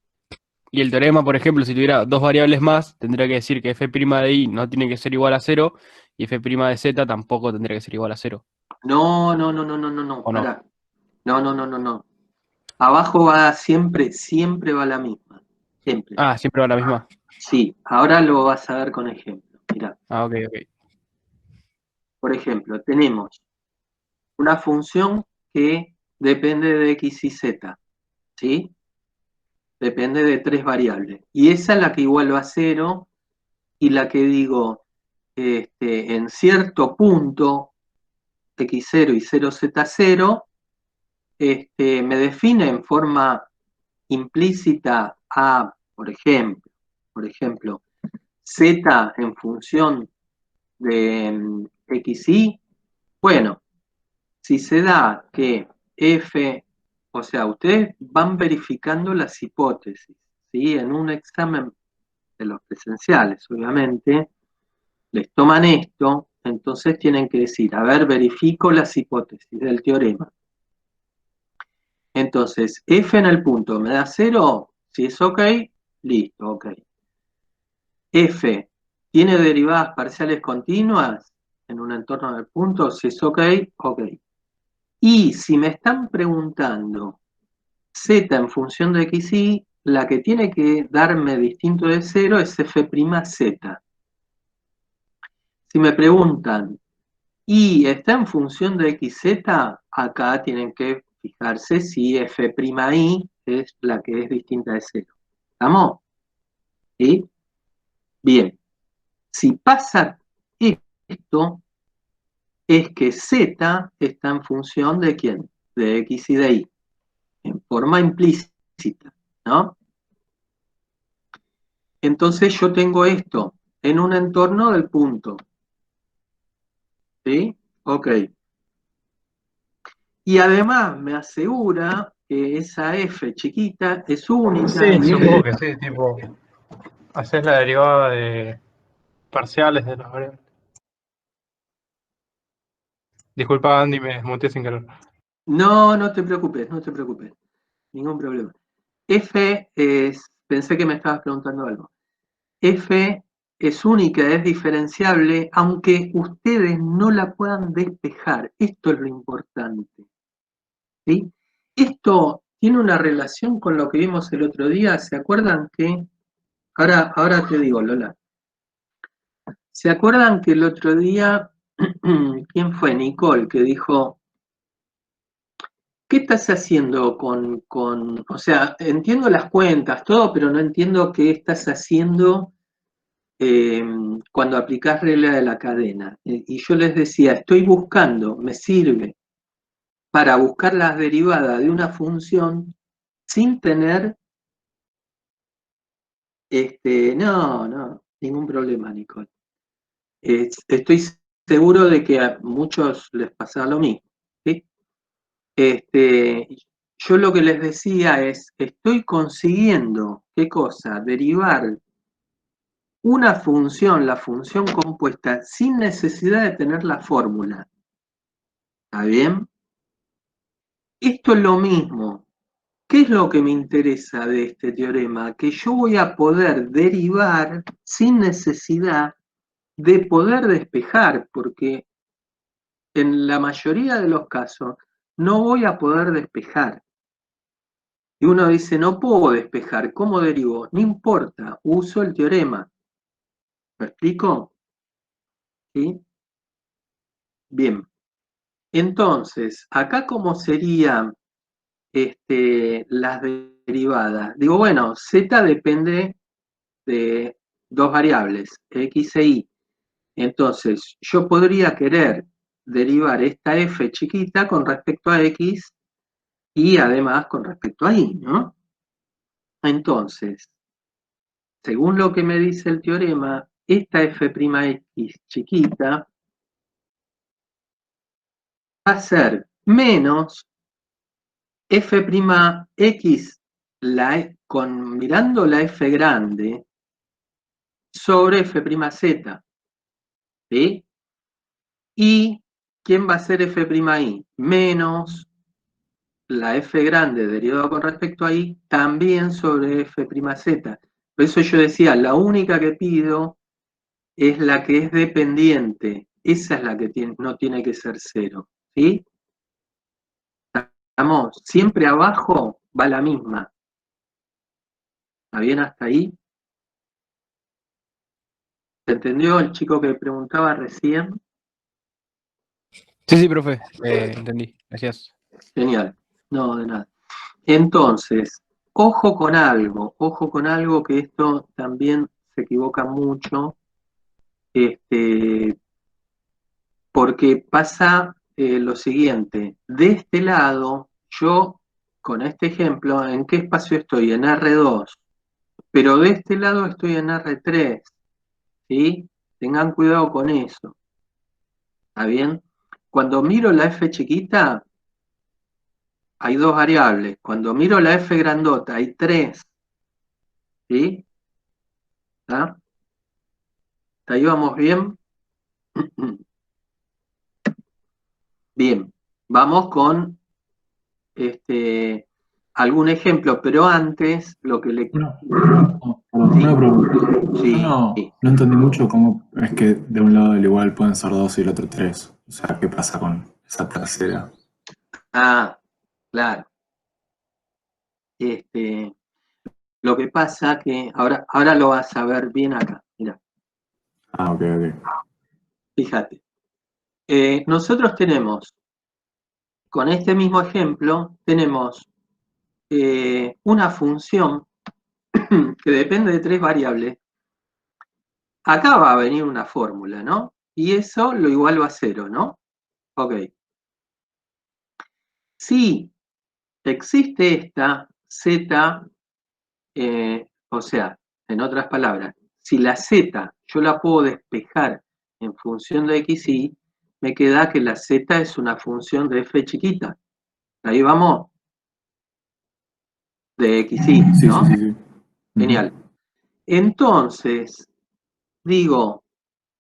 y el teorema, por ejemplo, si tuviera dos variables más, tendría que decir que f' de y no tiene que ser igual a cero, y f' de z tampoco tendría que ser igual a cero. No, ¿O no? pará. No. Abajo va siempre va la misma. Siempre. Ah, siempre va la misma. Sí, ahora lo vas a ver con ejemplos. Mirá, Ah, ok. por ejemplo, tenemos una función que depende de x y z, ¿sí? Depende de tres variables. Y esa es la que igual va a cero y la que digo, en cierto punto, x0 y 0z0, me define en forma implícita a, por ejemplo, z en función de x y, bueno, si se da que f, o sea, ustedes van verificando las hipótesis, ¿sí? En un examen de los presenciales, obviamente, les toman esto, entonces tienen que decir, a ver, verifico las hipótesis del teorema. Entonces, f en el punto me da 0, si es ok, listo, ok. F tiene derivadas parciales continuas en un entorno del punto, si es ok, ok. Y si me están preguntando z en función de x y, la que tiene que darme distinto de 0 es f'z. Si me preguntan y está en función de xz, acá tienen que fijarse si f'I es la que es distinta de 0. ¿Estamos? ¿Sí? Bien. Si pasa esto, es que z está en función de ¿quién? De x y de y, en forma implícita, ¿no? Entonces yo tengo esto en un entorno del punto. ¿Sí? Ok. Y además me asegura que esa f chiquita es única. Sí, supongo que sí, tipo, haces la derivada de parciales de las variables. Disculpa, Andy, me desmuteé sin querer. No, no te preocupes, no te preocupes. Ningún problema. F es, pensé que me estabas preguntando algo. F es única, es diferenciable, aunque ustedes no la puedan despejar. Esto es lo importante. ¿Sí? Esto tiene una relación con lo que vimos el otro día. ¿Se acuerdan que? Ahora te digo, Lola. ¿Se acuerdan que el otro día, quién fue? Nicole, que dijo, ¿qué estás haciendo o sea, entiendo las cuentas, todo, pero no entiendo qué estás haciendo cuando aplicás regla de la cadena? Y yo les decía, estoy buscando, me sirve para buscar las derivadas de una función sin tener, no, ningún problema, Nicole. Estoy seguro de que a muchos les pasa lo mismo, ¿sí? Yo lo que les decía es, estoy consiguiendo, ¿qué cosa? Derivar una función, la función compuesta, sin necesidad de tener la fórmula. ¿Está bien? Esto es lo mismo. ¿Qué es lo que me interesa de este teorema? Que yo voy a poder derivar sin necesidad de poder despejar, porque en la mayoría de los casos no voy a poder despejar. Y uno dice, no puedo despejar, ¿cómo derivo? No importa, uso el teorema. ¿Me explico? ¿Sí? Bien. Entonces, acá cómo serían las derivadas. Digo, bueno, z depende de dos variables, x e y. Entonces, yo podría querer derivar esta f chiquita con respecto a x y además con respecto a y, ¿no? Entonces, según lo que me dice el teorema, esta f'x chiquita va a ser menos f'x mirando la f grande sobre f'z, ¿sí? Y ¿quién va a ser f'y? Menos la f grande derivada con respecto a y también sobre f'z. Por eso yo decía, la única que pido es la que es dependiente. Esa es la que no tiene que ser 0. ¿Sí? Estamos, siempre abajo va la misma. ¿Está bien hasta ahí? ¿Se entendió el chico que preguntaba recién? Sí, profe, entendí. Gracias. Genial. No, de nada. Entonces, ojo con algo que esto también se equivoca mucho, porque pasa lo siguiente, de este lado, yo con este ejemplo, ¿en qué espacio estoy? En R2, pero de este lado estoy en R3, ¿sí? Tengan cuidado con eso, ¿está bien? Cuando miro la f chiquita, hay dos variables, cuando miro la f grandota, hay tres, ¿sí? ¿Está? ¿Hasta ahí vamos bien? Bien, vamos con algún ejemplo, pero antes lo que le... Una pregunta. Yo Sí, no entendí mucho cómo es que de un lado del igual pueden ser 2 y el otro 3. O sea, ¿qué pasa con esa tercera? claro. Lo que pasa que ahora lo vas a ver bien acá, mira, Ah, ok. fíjate. nosotros tenemos, con este mismo ejemplo, tenemos una función que depende de 3 variables. Acá va a venir una fórmula, ¿no? Y eso lo igualo a 0, ¿no? Ok. Si existe esta z, o sea, en otras palabras, si la z yo la puedo despejar en función de x, y me queda que la z es una función de f chiquita. Ahí vamos, de x, y, Sí, ¿no? sí, sí, sí. Genial. Entonces, digo,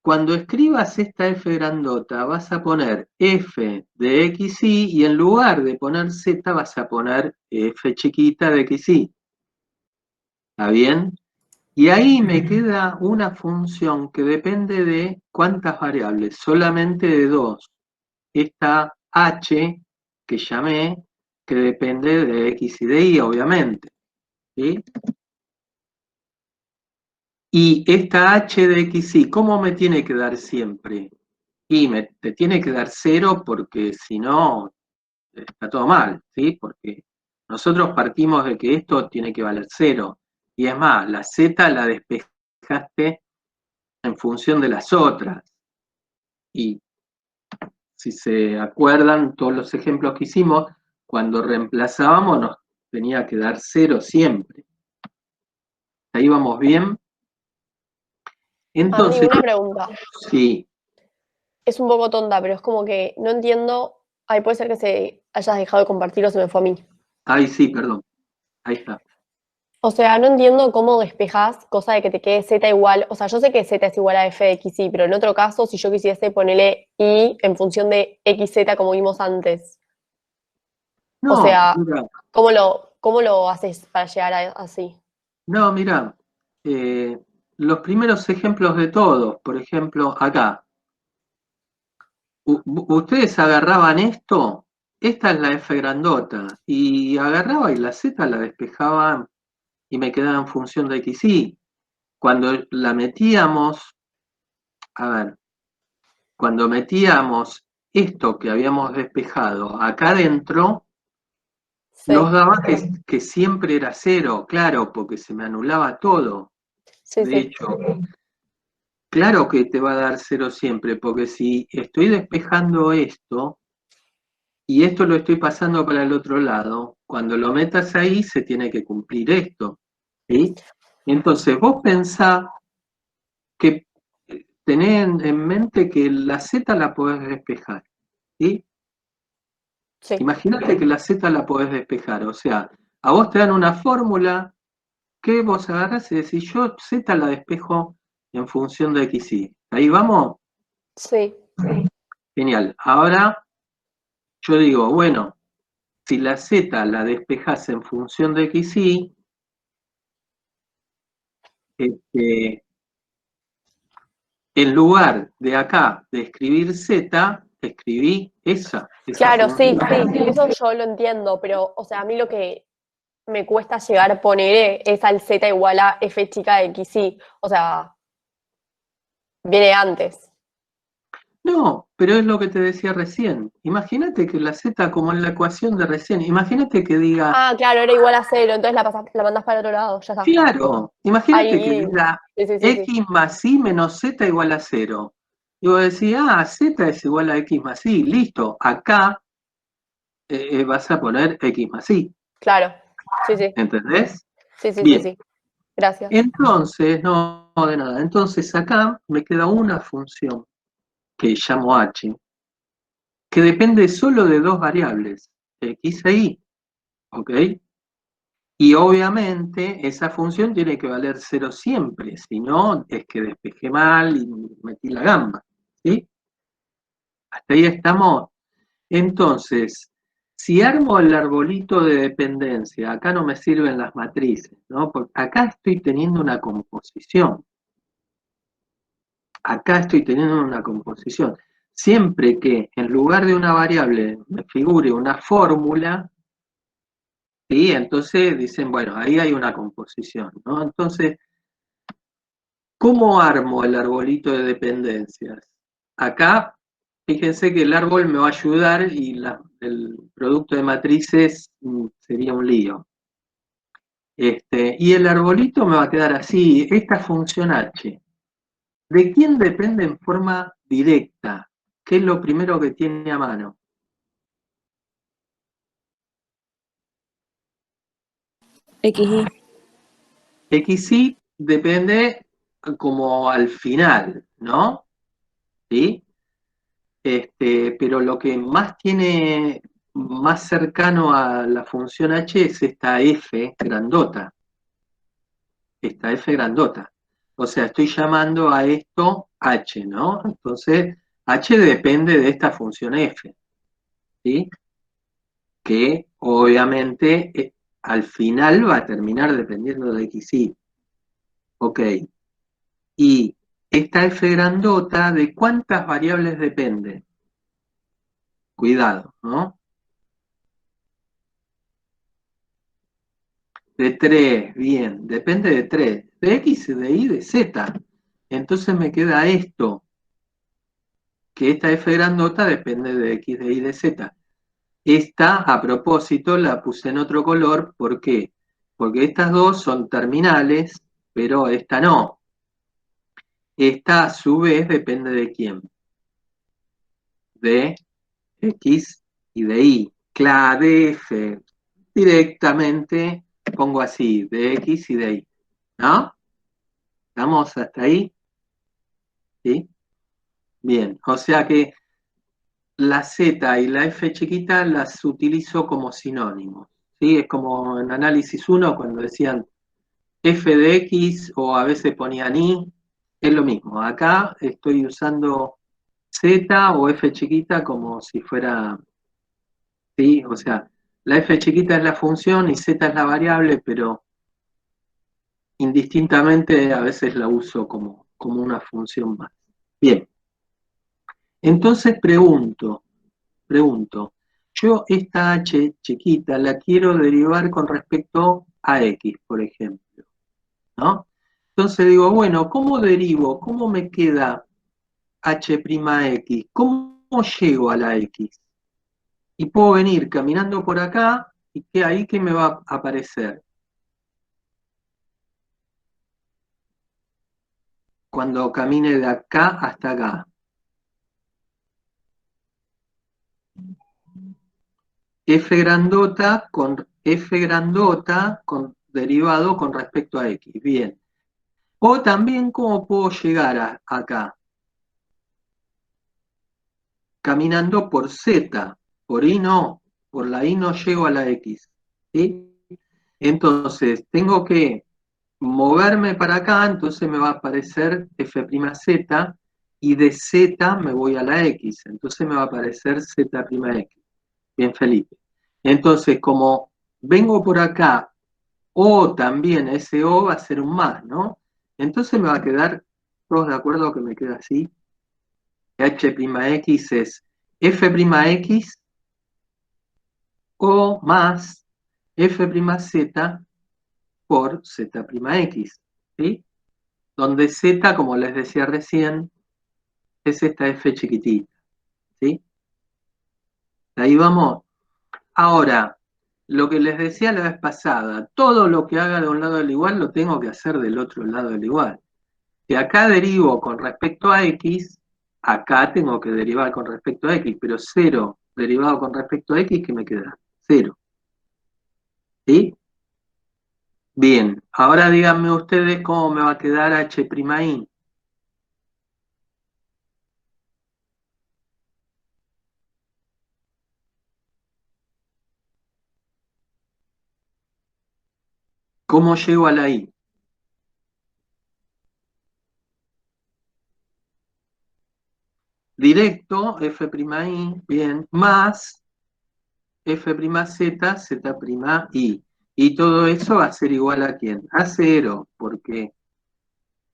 cuando escribas esta f grandota, vas a poner f de x, y en lugar de poner z, vas a poner f chiquita de x, y. ¿Está bien? Y ahí me queda una función que depende de ¿cuántas variables? Solamente de 2. Esta h que llamé, que depende de x y de y, obviamente. ¿Sí? Y esta h de x, y, ¿cómo me tiene que dar siempre? Y te tiene que dar 0 porque si no, está todo mal, ¿sí? Porque nosotros partimos de que esto tiene que valer 0. Y es más, la z la despejaste en función de las otras. Y si se acuerdan todos los ejemplos que hicimos, cuando reemplazábamos nos tenía que dar 0 siempre. Ahí vamos bien. Andy, Entonces, una pregunta. sí, Es un poco tonta, pero es como que no entiendo. Ay, puede ser que se hayas dejado de compartir o se me fue a mí. ahí sí, perdón. Ahí está. O sea, no entiendo cómo despejas cosa de que te quede z igual. O sea, yo sé que z es igual a f de x, y, pero en otro caso, si yo quisiese ponerle y en función de xz como vimos antes. O No, sea, mira, ¿cómo lo haces para llegar a así? no, mira, los primeros ejemplos de todos, por ejemplo, acá, ustedes agarraban esto, esta es la f grandota, y agarraba y la z la despejaban y me quedaba en función de x, y. Cuando la metíamos, a ver, cuando metíamos esto que habíamos despejado acá adentro, Sí, nos daba que siempre era 0, claro, porque se me anulaba todo. sí, De sí. hecho, claro que te va a dar 0 siempre, porque si estoy despejando esto y esto lo estoy pasando para el otro lado, cuando lo metas ahí se tiene que cumplir esto. ¿Sí? Entonces vos pensá que tenés en mente que la z la podés despejar. ¿Sí? Sí, Imagínate que la z la podés despejar, o sea, a vos te dan una fórmula que vos agarrás y decís, yo z la despejo en función de x, y. Ahí vamos, sí. genial. Ahora yo digo, bueno, si la z la despejas en función de x, y, en lugar de acá de escribir z, escribí esa Claro, sí, función. sí. Eso yo lo entiendo, pero, o sea, a mí lo que me cuesta llegar a poner es al z igual a f chica de x, y. O sea, viene antes. No, pero es lo que te decía recién. Imagínate que la z, como en la ecuación de recién, imagínate que diga, Ah, claro, era igual a 0, entonces la mandás para el otro lado, ya está. claro, imagínate que Ahí, diga sí, sí, sí, sí. x más y menos z igual a 0. Y vos decís, ah, z es igual a x más y, listo, acá vas a poner x más y, Claro, sí, sí, ¿entendés? sí, sí, sí, Bien, sí. Gracias. entonces, no de nada, entonces acá me queda una función que llamo h, que depende solo de 2 variables, x e y, ¿ok? Y obviamente esa función tiene que valer 0 siempre, si no es que despejé mal y metí la gamba, ¿sí? Hasta ahí estamos. Entonces, si armo el arbolito de dependencia, acá no me sirven las matrices, ¿no? Porque acá estoy teniendo una composición. Acá estoy teniendo una composición. Siempre que en lugar de una variable me figure una fórmula, ¿sí? Entonces dicen, bueno, ahí hay una composición, ¿no? Entonces, ¿cómo armo el arbolito de dependencias? Acá Fíjense que el árbol me va a ayudar y el producto de matrices sería un lío. Y el arbolito me va a quedar así. Esta función h, ¿de quién depende en forma directa? ¿Qué es lo primero que tiene a mano? XY. XY depende como al final, ¿no? ¿Sí? Pero lo que más tiene más cercano a la función h es esta f grandota. Esta f grandota. O sea, estoy llamando a esto h, ¿no? Entonces, h depende de esta función f, ¿sí? Que obviamente al final va a terminar dependiendo de xy. Ok. Y esta f grandota, ¿de cuántas variables depende? Cuidado, ¿no? De 3, bien, depende de 3. De x, de y, de z. Entonces me queda esto, que esta f grandota depende de x, de y, de z. Esta, a propósito, la puse en otro color, ¿por qué? Porque estas dos son terminales, pero esta no. Esta, a su vez, depende de quién. De x y de y. Claro, de f. Directamente pongo así, de x y de y. ¿No? ¿Estamos hasta ahí? ¿Sí? Bien, o sea que la z y la f chiquita las utilizo como sinónimos. ¿Sí? Es como en análisis 1 cuando decían f de x o a veces ponían y, es lo mismo. Acá estoy usando z o f chiquita como si fuera, ¿sí? O sea, la f chiquita es la función y z es la variable, pero indistintamente a veces la uso como una función más. Bien, entonces pregunto, yo esta h chiquita la quiero derivar con respecto a x, por ejemplo, ¿no? Entonces digo, bueno, ¿cómo derivo? ¿Cómo me queda h'(x)? ¿Cómo llego a la x? Y puedo venir caminando por acá, y ahí que me va a aparecer. Cuando camine de acá hasta acá. F grandota con derivado con respecto a x. Bien. O también, ¿cómo puedo llegar acá? Caminando por z. Por y no. Por la y no llego a la x. ¿Sí? Entonces, tengo que moverme para acá, entonces me va a aparecer f'z, y de z me voy a la x, entonces me va a aparecer z'x. Bien, Felipe. Entonces, como vengo por acá, o también ese o va a ser un más, ¿no? Entonces me va a quedar, ¿todos de acuerdo que me queda así? H'x es f'x o más f'z por z'x, ¿sí? Donde z, como les decía recién, es esta f chiquitita, ¿sí? Ahí vamos. Ahora, lo que les decía la vez pasada, todo lo que haga de un lado del igual lo tengo que hacer del otro lado del igual. Si acá derivo con respecto a x, acá tengo que derivar con respecto a x, pero 0 derivado con respecto a x, ¿qué me queda? 0. ¿Sí? Bien, ahora díganme ustedes cómo me va a quedar h'y. ¿Cómo llego a la y? Directo, f'y, bien, más f'z, z'y. Y todo eso va a ser igual a ¿quién? A 0, porque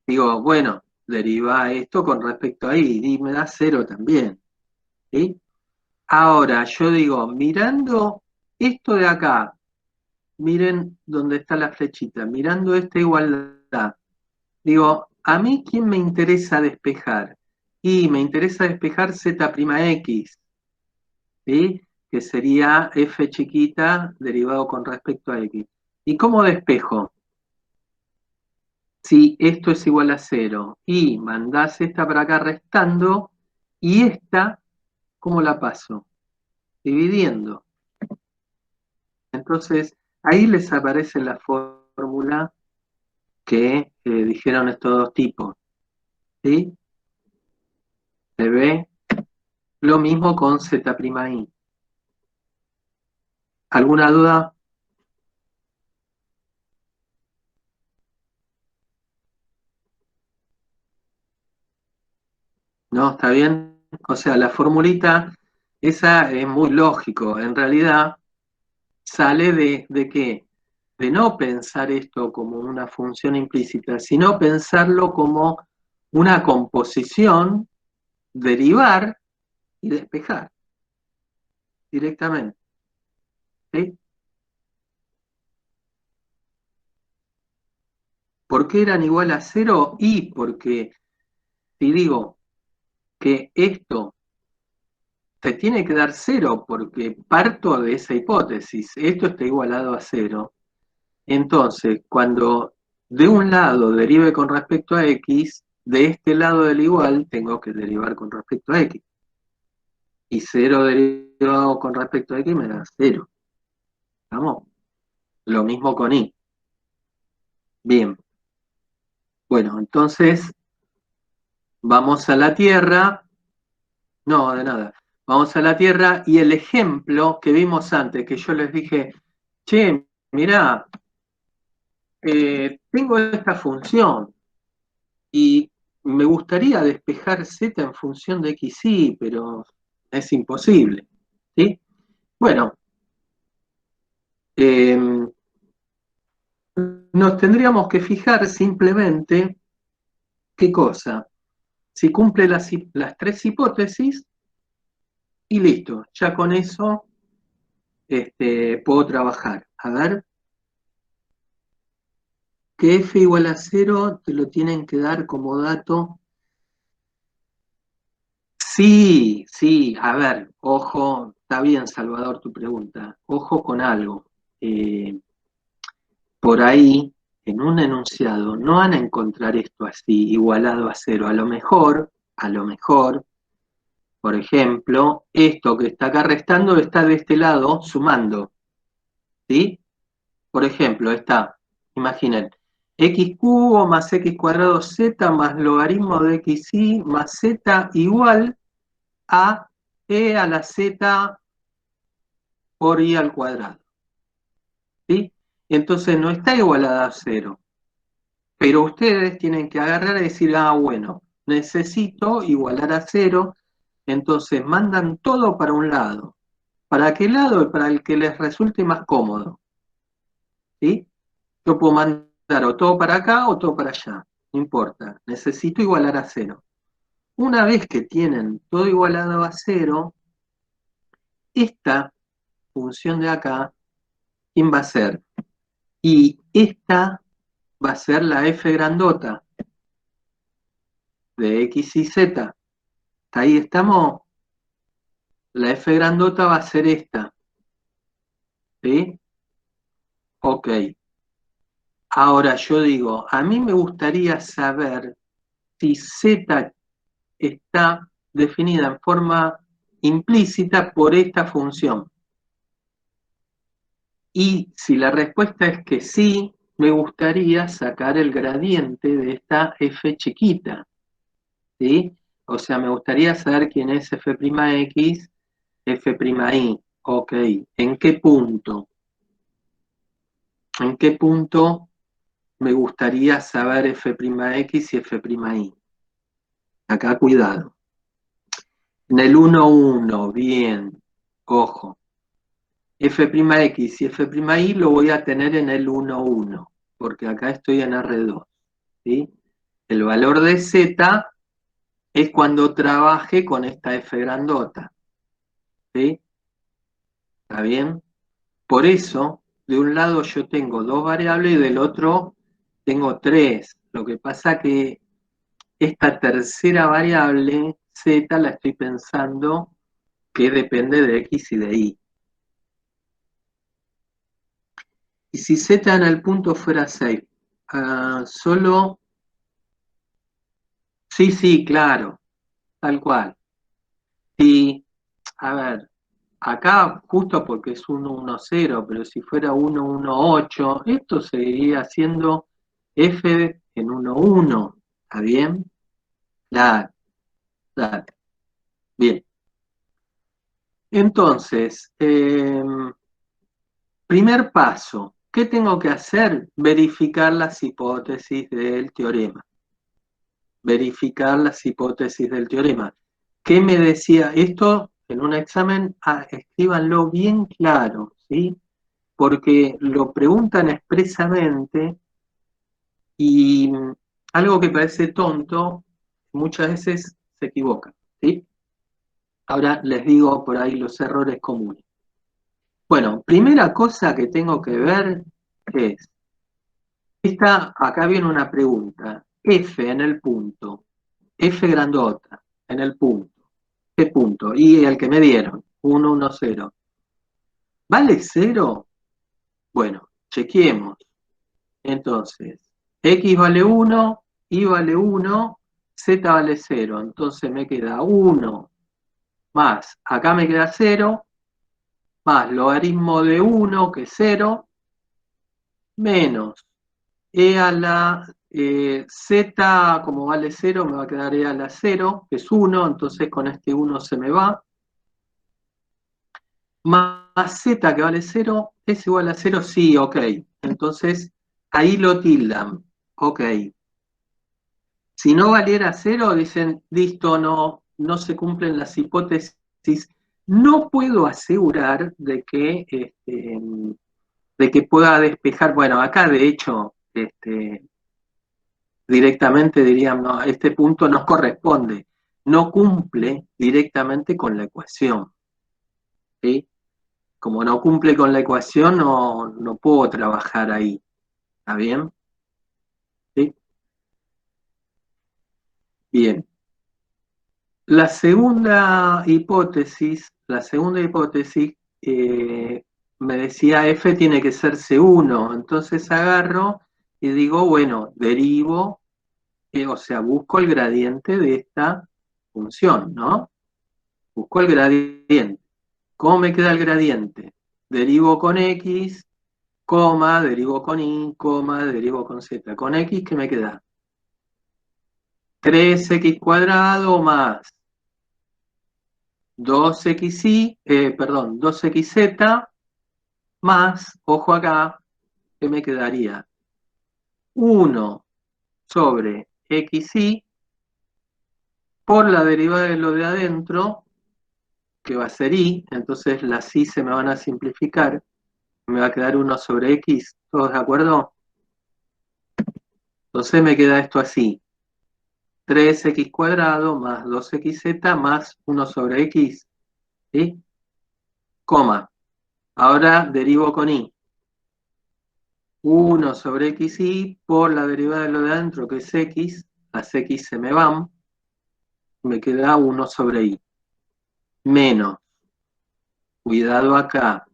digo, bueno, deriva esto con respecto a y, y me da 0 también. ¿Sí? Ahora, yo digo, mirando esto de acá, miren dónde está la flechita, mirando esta igualdad, digo, ¿a mí quién me interesa despejar? Y me interesa despejar Z'X, ¿sí? Que sería f chiquita derivado con respecto a x. ¿Y cómo despejo? Si esto es igual a 0 y mandás esta para acá restando, y esta, ¿cómo la paso? Dividiendo. Entonces, ahí les aparece la fórmula que dijeron estos dos tipos. ¿Sí? Se ve lo mismo con Z'I. ¿Alguna duda? ¿No? ¿Está bien? O sea, la formulita, esa es muy lógico. En realidad, sale de qué? De no pensar esto como una función implícita, sino pensarlo como una composición, derivar y despejar directamente. ¿Sí? ¿Por qué eran igual a 0? Y porque si digo que esto se tiene que dar 0 porque parto de esa hipótesis, esto está igualado a 0, entonces cuando de un lado derive con respecto a x, de este lado del igual tengo que derivar con respecto a x. Y 0 derivado con respecto a x me da 0. ¿Estamos? Lo mismo con y. Bien. Bueno, entonces vamos a la Tierra. No, de nada. Vamos a la Tierra y el ejemplo que vimos antes, que yo les dije, che, mirá, tengo esta función y me gustaría despejar z en función de x, y, pero es imposible. ¿Sí? Bueno, nos tendríamos que fijar simplemente qué cosa. Si cumple las tres hipótesis y listo, ya con eso puedo trabajar. A ver, que f igual a 0 te lo tienen que dar como dato. Sí, sí, a ver, ojo, está bien, Salvador, tu pregunta. Ojo con algo. Por ahí, en un enunciado, no van a encontrar esto así, igualado a 0. A lo mejor, por ejemplo, esto que está acá restando está de este lado sumando. ¿Sí? Por ejemplo, está, imaginen, x cubo más x cuadrado z más logaritmo de xy más z igual a e a la z por y al cuadrado. ¿Sí? Entonces no está igualada a 0. Pero ustedes tienen que agarrar y decir, ah, bueno, necesito igualar a 0, entonces mandan todo para un lado. ¿Para qué lado? Para el que les resulte más cómodo. ¿Sí? Yo puedo mandar o todo para acá o todo para allá, no importa, necesito igualar a 0. Una vez que tienen todo igualado a 0, esta función de acá, ¿quién va a ser? Y esta va a ser la f grandota de x y z. Ahí estamos. La f grandota va a ser esta. ¿Sí? Ok. Ahora yo digo, a mí me gustaría saber si z está definida en forma implícita por esta función. Y si la respuesta es que sí, me gustaría sacar el gradiente de esta f chiquita. ¿Sí? O sea, me gustaría saber quién es f'x, f'y. Ok, ¿en qué punto? ¿En qué punto me gustaría saber f'x y f'y? Acá cuidado. En el 1, 1, bien, ojo. F'x y f'y lo voy a tener en el 1, 1, porque acá estoy en R2. ¿Sí? El valor de z es cuando trabaje con esta f grandota. ¿Sí? ¿Está bien? Por eso, de un lado yo tengo 2 variables y del otro tengo 3. Lo que pasa que esta tercera variable, z, la estoy pensando que depende de x y de y. Y si z en el punto fuera 6, solo... Sí, claro, tal cual. Y, a ver, acá justo porque es 1, 1, 0, pero si fuera 1, 1, 8, esto seguiría siendo f en 1, 1. ¿Está bien? Claro, claro. Bien. Entonces, primer paso, ¿qué tengo que hacer? Verificar las hipótesis del teorema. Verificar las hipótesis del teorema. ¿Qué me decía? Esto en un examen, escríbanlo bien claro, ¿sí? Porque lo preguntan expresamente y algo que parece tonto, muchas veces se equivoca, ¿sí? Ahora les digo por ahí los errores comunes. Bueno, primera cosa que tengo que ver es, acá viene una pregunta, f en el punto, f grandota en el punto, ¿qué punto? Y el que me dieron, 1, 1, 0. ¿Vale 0? Bueno, chequeemos. Entonces, x vale 1, y vale 1, z vale 0. Entonces me queda 1 más, acá me queda 0, más logaritmo de 1, que es 0, menos e a la z, como vale 0, me va a quedar e a la 0, que es 1, entonces con este 1 se me va. Más z, que vale 0, es igual a 0, sí, ok. Entonces, ahí lo tildan, ok. Si no valiera 0, dicen, listo, no se cumplen las hipótesis. No puedo asegurar de que pueda despejar. Bueno, acá de hecho, directamente dirían, no, este punto no corresponde, no cumple directamente con la ecuación, ¿sí? Como no cumple con la ecuación, no puedo trabajar ahí, ¿está bien? ¿Sí? Bien. La segunda hipótesis, me decía f tiene que ser C1, entonces agarro y digo, bueno, derivo, o sea, busco el gradiente de esta función, ¿no? Busco el gradiente. ¿Cómo me queda el gradiente? Derivo con x, coma, derivo con y, coma, derivo con z. Con x, ¿qué me queda? 3x cuadrado más 2xz más, ojo acá, ¿qué me quedaría? 1 sobre xy por la derivada de lo de adentro, que va a ser y, entonces las y se me van a simplificar, me va a quedar 1 sobre x, ¿todos de acuerdo? Entonces me queda esto así, 3x cuadrado más 2xz más 1 sobre x, ¿sí? Coma. Ahora derivo con y. 1 sobre xy por la derivada de lo de adentro, que es x, las x se me van, me queda 1 sobre y. Menos, cuidado acá,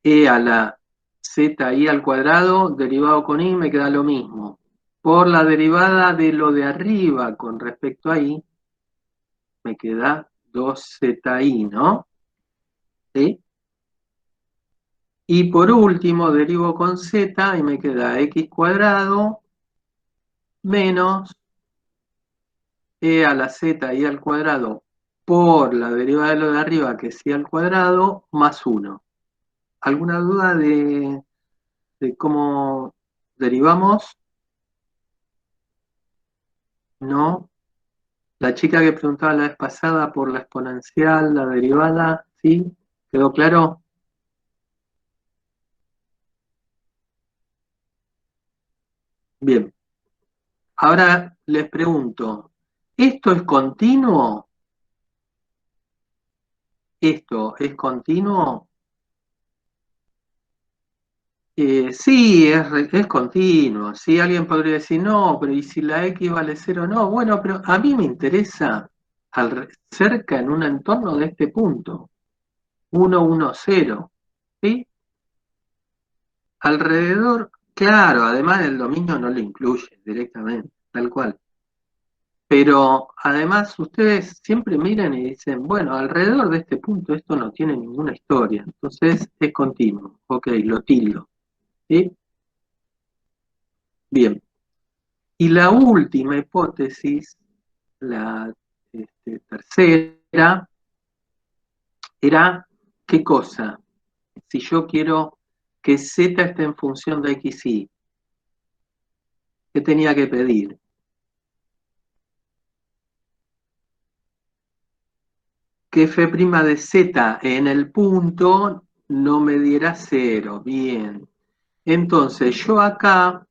e a la z i al cuadrado, derivado con y, me queda lo mismo. Por la derivada de lo de arriba con respecto a y, me queda 2zi, ¿no? ¿Sí? Y por último, derivo con z y me queda x cuadrado menos e a la z i al cuadrado por la derivada de lo de arriba, que es y al cuadrado, más 1. ¿Alguna duda de cómo derivamos? ¿No? La chica que preguntaba la vez pasada por la exponencial, la derivada, ¿sí? ¿Quedó claro? Bien. Ahora les pregunto, ¿esto es continuo? ¿Esto es continuo? Sí, es continuo. Sí, alguien podría decir, no, pero ¿y si la X vale 0? No, bueno, pero a mí me interesa cerca en un entorno de este punto. 1, 1, 0. ¿Sí? Alrededor, claro, además el dominio no lo incluye directamente, tal cual. Pero además ustedes siempre miran y dicen, bueno, alrededor de este punto esto no tiene ninguna historia, entonces es continuo. Ok, lo tildo. ¿Sí? Bien. Y la última hipótesis, la tercera, era ¿qué cosa? Si yo quiero que Z esté en función de X, Y, ¿qué tenía que pedir? Que f' de Z en el punto no me diera 0. Bien. Entonces yo acá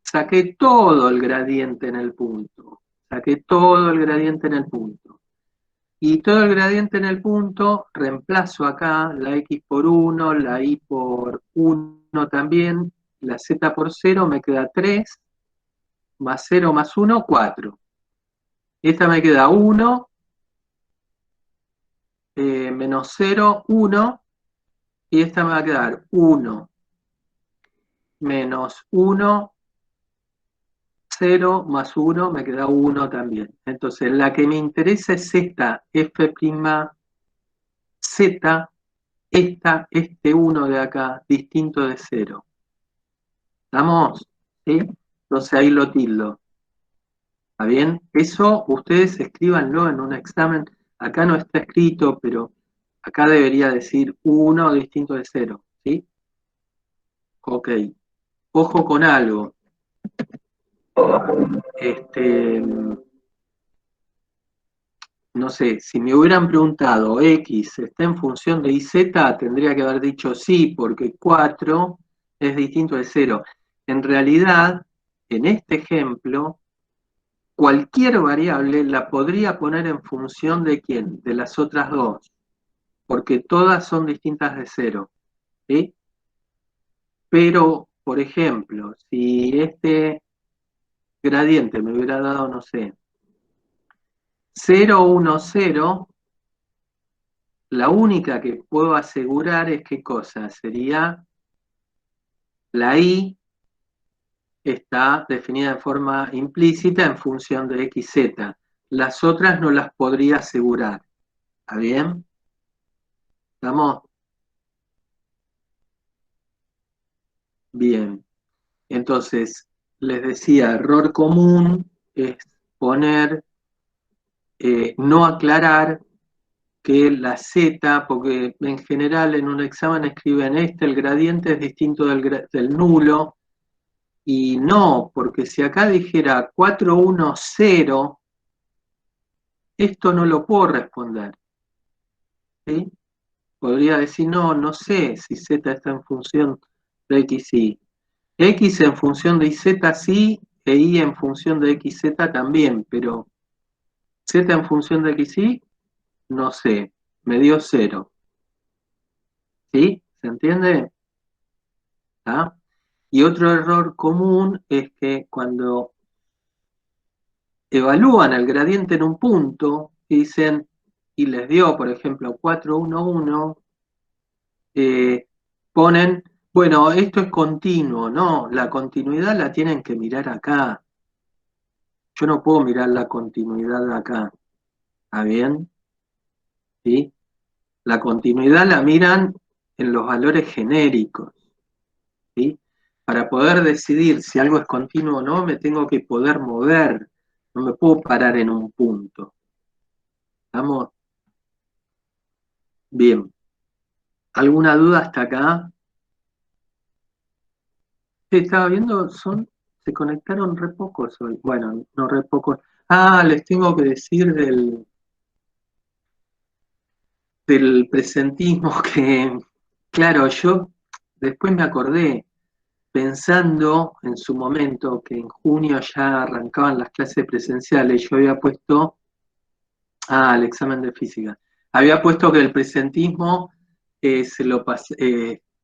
saqué todo el gradiente en el punto. Saqué todo el gradiente en el punto. Y todo el gradiente en el punto, reemplazo acá la X por 1, la Y por 1 también, la Z por 0, me queda 3, más 0 más 1, 4. Esta me queda 1, menos 0, 1, y esta me va a quedar 1, menos 1, 0 más 1, me queda 1 también. Entonces, la que me interesa es esta f' z, este 1 de acá, distinto de 0. ¿Estamos? ¿Sí? Entonces ahí lo tildo. ¿Está bien? Eso ustedes escríbanlo en un examen. Acá no está escrito, pero acá debería decir 1 distinto de 0. ¿Sí? Ok. Ojo con algo. No sé, si me hubieran preguntado X está en función de YZ, tendría que haber dicho sí, porque 4 es distinto de 0. En realidad, en este ejemplo, cualquier variable la podría poner en función de quién, de las otras dos, porque todas son distintas de 0. ¿Sí? Pero, por ejemplo, si este gradiente me hubiera dado, no sé, 0, 1, 0, la única que puedo asegurar es qué cosa, sería la Y está definida de forma implícita en función de XZ. Las otras no las podría asegurar. ¿Está bien? ¿Estamos? Bien. Entonces, les decía, error común es poner, no aclarar que la Z, porque en general en un examen escriben el gradiente es distinto del nulo, y no, porque si acá dijera 410, esto no lo puedo responder. ¿Sí? Podría decir, no, no sé si Z está en función de X, Y. X en función de Z sí, e Y en función de XZ también, pero Z en función de X, Y, no sé, me dio 0. ¿Sí? ¿Se entiende? ¿Ah? Y otro error común es que cuando evalúan el gradiente en un punto, dicen, y les dio, por ejemplo, 411, ponen, bueno, esto es continuo, no, la continuidad la tienen que mirar acá. Yo no puedo mirar la continuidad acá. ¿Está bien? ¿Sí? La continuidad la miran en los valores genéricos. ¿Sí? Para poder decidir si algo es continuo o no, me tengo que poder mover. No me puedo parar en un punto. ¿Estamos? Bien. ¿Alguna duda hasta acá? Sí, estaba viendo, se conectaron re pocos hoy. Bueno, no re pocos. Ah, les tengo que decir del presentismo que, claro, yo después me acordé, pensando en su momento que en junio ya arrancaban las clases presenciales, yo había puesto, el examen de física, había puesto que el presentismo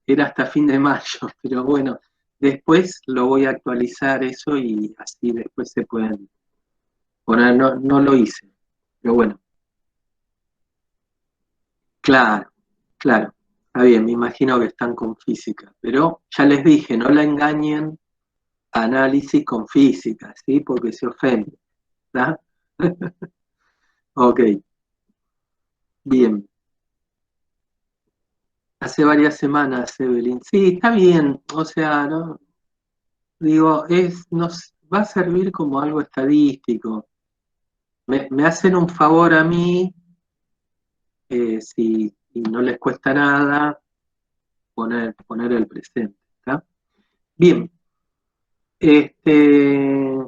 era hasta fin de mayo, pero bueno, después lo voy a actualizar eso y así después se pueden poner, no lo hice, pero bueno, claro, claro, está bien, me imagino que están con física, pero ya les dije, no la engañen a análisis con física, ¿sí? Porque se ofende, ¿está? Ok, bien. Hace varias semanas, Evelyn. Sí, está bien, o sea, ¿no? Digo, va a servir como algo estadístico. Me hacen un favor a mí, si no les cuesta nada, poner el presente, ¿está? Bien, este,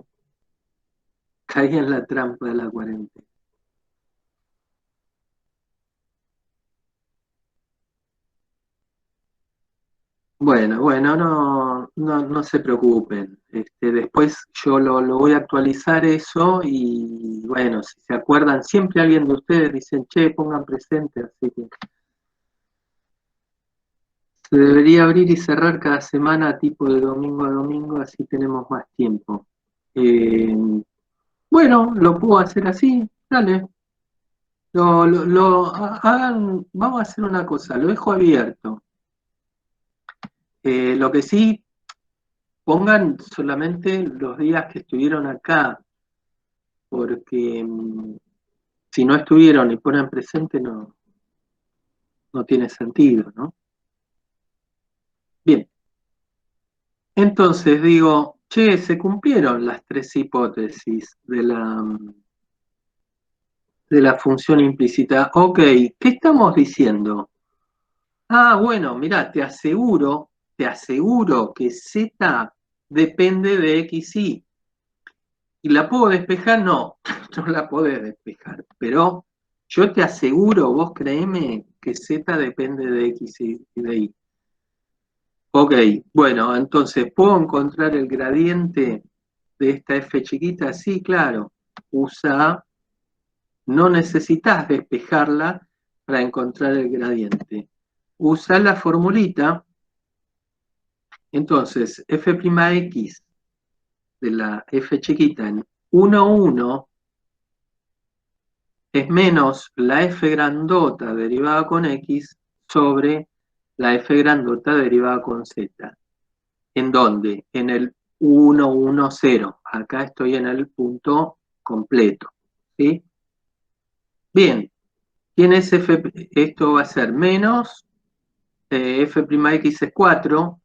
caí en la trampa de la cuarentena. Bueno, no se preocupen. Después yo lo voy a actualizar eso y bueno, si se acuerdan, siempre alguien de ustedes dicen, che, pongan presente, así que se debería abrir y cerrar cada semana tipo de domingo a domingo, así tenemos más tiempo. Eh, bueno, lo puedo hacer así, dale. Vamos a hacer una cosa, lo dejo abierto. Lo que sí, pongan solamente los días que estuvieron acá, porque si no estuvieron y ponen presente no tiene sentido, ¿no? Bien, entonces digo, che, se cumplieron las tres hipótesis de la función implícita. Ok, ¿qué estamos diciendo? Ah, bueno, mirá, te aseguro que Z depende de X, Y. ¿Y la puedo despejar? No, no la podés despejar. Pero yo te aseguro, vos créeme, que Z depende de X y de Y. Ok, bueno, entonces, ¿puedo encontrar el gradiente de esta F chiquita? Sí, claro. No necesitas despejarla para encontrar el gradiente. Usa la formulita. Entonces, f'x de la F chiquita en 1, 1 es menos la F grandota derivada con X sobre la F grandota derivada con Z. ¿En dónde? En el 1, 1, 0. Acá estoy en el punto completo. ¿Sí? Bien. ¿Quién es F? Esto va a ser menos F'X es 4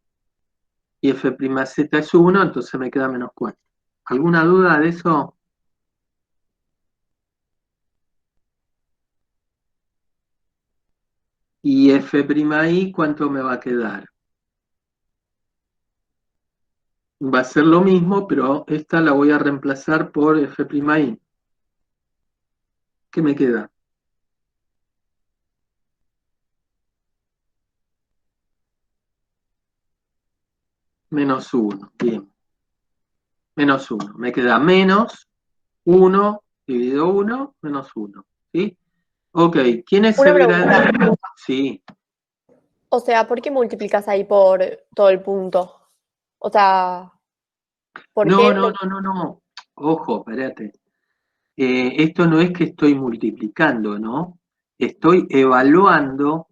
y F'Z es 1, entonces me queda menos 4. ¿Alguna duda de eso? ¿Y F'I cuánto me va a quedar? Va a ser lo mismo, pero esta la voy a reemplazar por F'I. ¿Qué me queda? Menos 1, bien. Menos 1. Me queda menos 1 dividido 1, menos 1. ¿Sí? Ok, ¿quién es Una el pregunta. gradiente? Sí. O sea, ¿por qué multiplicas ahí por todo el punto? O sea, ¿por qué? No. Ojo, espérate. Esto no es que estoy multiplicando, ¿no? Estoy evaluando,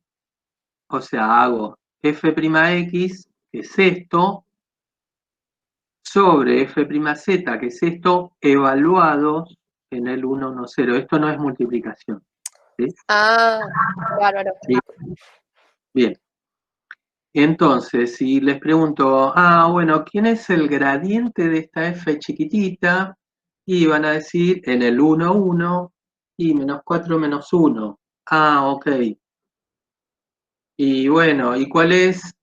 o sea, hago f'x, que es esto, sobre f'z, que es esto, evaluados en el 1, 1, 0. Esto no es multiplicación. ¿Sí? Ah, bárbaro. Sí. Bien. Entonces, si les pregunto, bueno, ¿quién es el gradiente de esta f chiquitita? Y van a decir en el 1, 1 y menos 4 menos 1. Ok. Y bueno, ¿y cuál es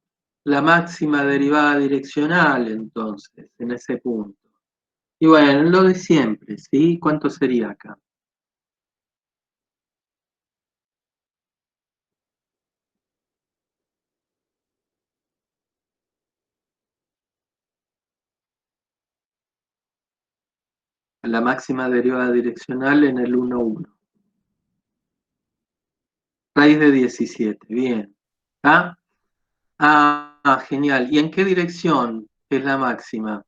la máxima derivada direccional entonces, en ese punto? Y bueno, lo de siempre, ¿sí? ¿Cuánto sería acá? La máxima derivada direccional en el 1, 1. Raíz de 17, bien. ¿Está? Genial. ¿Y en qué dirección es la máxima?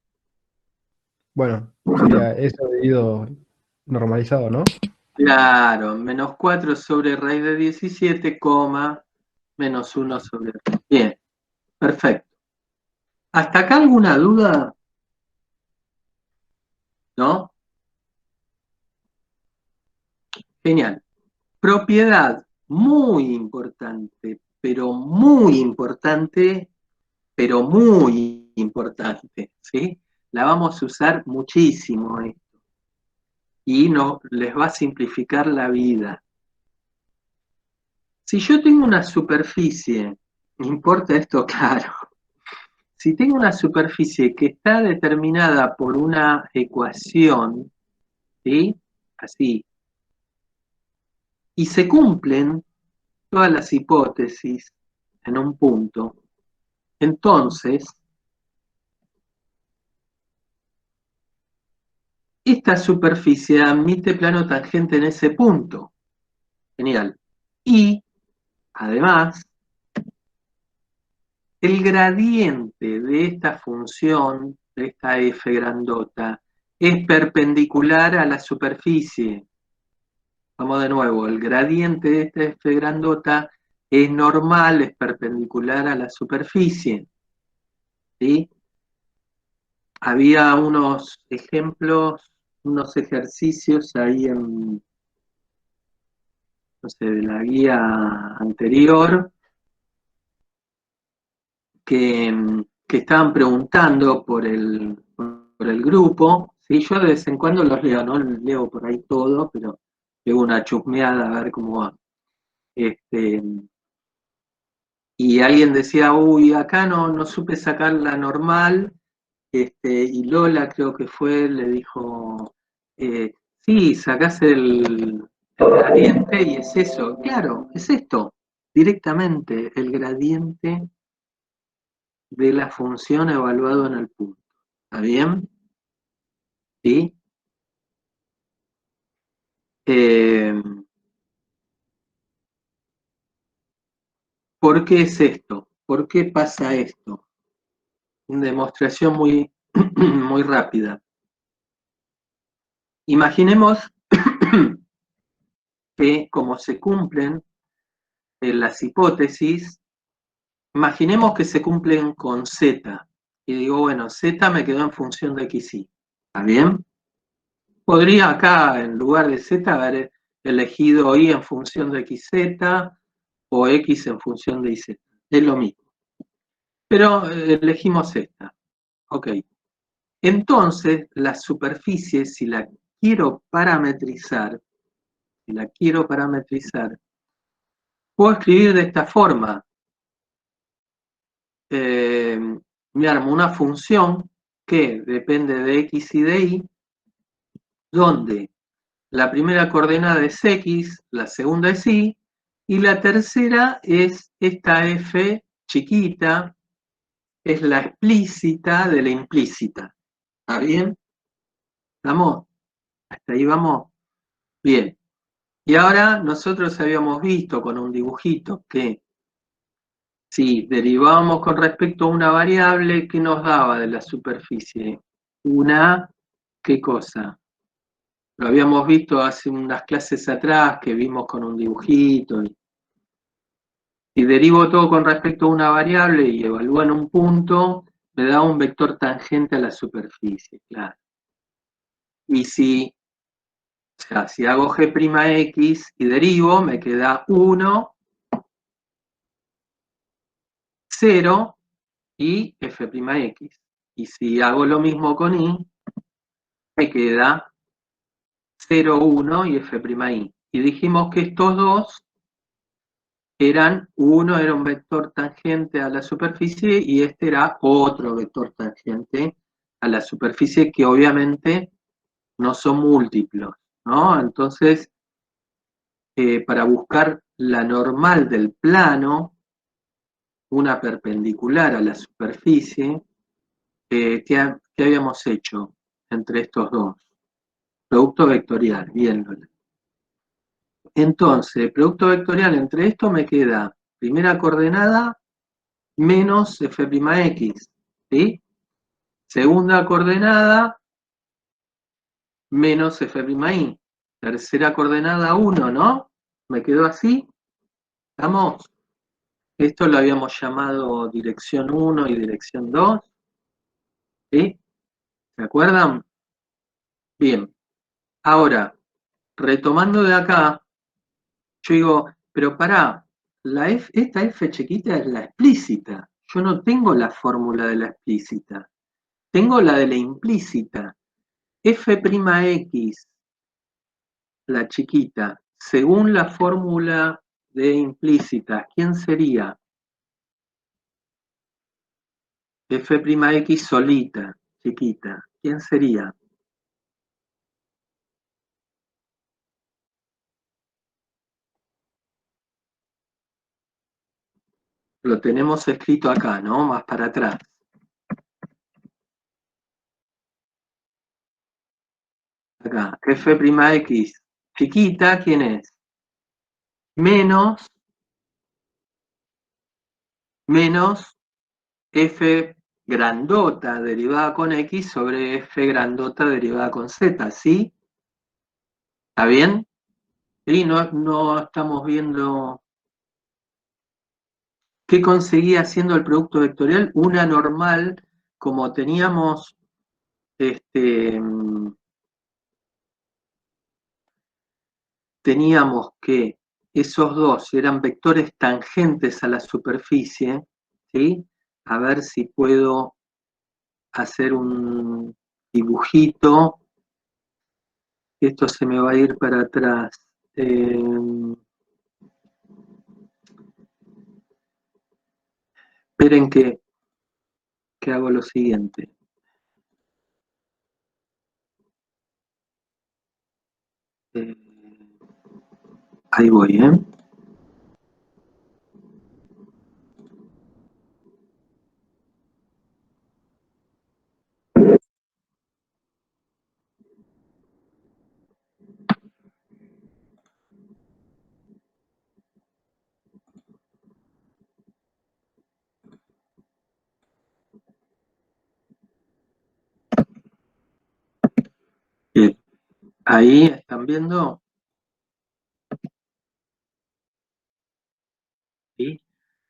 Bueno, sería eso debido normalizado, ¿no? Claro, menos 4 sobre raíz de 17, menos 1 sobre... Bien, perfecto. ¿Hasta acá alguna duda? ¿No? Genial. Propiedad muy importante, pero muy importante, ¿sí? La vamos a usar muchísimo esto y no, les va a simplificar la vida. Si yo tengo una superficie, ¿importa esto? Claro. Si tengo una superficie que está determinada por una ecuación, ¿sí? Así, y se cumplen todas las hipótesis en un punto, entonces, esta superficie admite plano tangente en ese punto. Genial. Y, además, el gradiente de esta función, de esta f grandota, es perpendicular a la superficie. Vamos de nuevo, el gradiente de esta f grandota es normal, es perpendicular a la superficie. ¿Sí? Había unos ejemplos, unos ejercicios ahí en, no sé, de la guía anterior, que estaban preguntando por el grupo, ¿sí? Yo de vez en cuando los leo, no leo por ahí todo, pero leo una chusmeada a ver cómo va. Y alguien decía, uy, acá no supe sacar la normal, y Lola creo que fue, le dijo, sí, sacás el gradiente y es eso. Claro, es esto, directamente, el gradiente de la función evaluado en el punto. ¿Está bien? ¿Sí? ¿Por qué es esto? ¿Por qué pasa esto? Una demostración muy, muy rápida. Imaginemos que como se cumplen las hipótesis, imaginemos que se cumplen con z. Y digo, bueno, z me quedó en función de x y. ¿Está bien? Podría acá, en lugar de z, haber elegido y en función de xz o x en función de iz. Es lo mismo. Pero elegimos esta. Ok. Entonces, la superficie, si la quiero parametrizar, puedo escribir de esta forma. Me armo una función que depende de x y de y, donde la primera coordenada es x, la segunda es y la tercera es esta f chiquita, es la explícita de la implícita. ¿Está bien? ¿Estamos? ¿Hasta ahí vamos? Bien. Y ahora nosotros habíamos visto con un dibujito que si derivábamos con respecto a una variable, ¿qué nos daba de la superficie? ¿Qué cosa? Lo habíamos visto hace unas clases atrás que vimos con un dibujito. Si derivo todo con respecto a una variable y evalúo en un punto, me da un vector tangente a la superficie, claro. Y si hago g'(x) y derivo, me queda 1, 0 y f'x. Y si hago lo mismo con y, me queda 0, 1 y f'y. Y dijimos que estos dos uno era un vector tangente a la superficie y este era otro vector tangente a la superficie que obviamente no son múltiplos, ¿no? Entonces, para buscar la normal del plano, una perpendicular a la superficie, ¿qué habíamos hecho entre estos dos? Producto vectorial, viéndolo. Entonces, producto vectorial entre esto me queda primera coordenada menos F'X, ¿sí? Segunda coordenada, menos F'I. Tercera coordenada, 1, ¿no? ¿Me quedó así? ¿Estamos? Esto lo habíamos llamado dirección 1 y dirección 2, ¿sí? ¿Se acuerdan? Bien. Ahora, retomando de acá, yo digo, pero pará, esta F chiquita es la explícita. Yo no tengo la fórmula de la explícita. Tengo la de la implícita. F'X, la chiquita, según la fórmula de implícita, ¿quién sería? F'X solita, chiquita. ¿Quién sería? Lo tenemos escrito acá, ¿no? Más para atrás. Acá, F'X chiquita, ¿quién es? Menos F grandota derivada con X sobre F grandota derivada con Z, ¿sí? ¿Está bien? Sí, no estamos viendo... ¿Qué conseguía haciendo el producto vectorial? Una normal, como teníamos teníamos que esos dos eran vectores tangentes a la superficie, ¿sí? A ver si puedo hacer un dibujito. Esto se me va a ir para atrás. Esperen que hago lo siguiente. Ahí voy, ¿eh? Bien. Ahí están viendo. ¿Sí?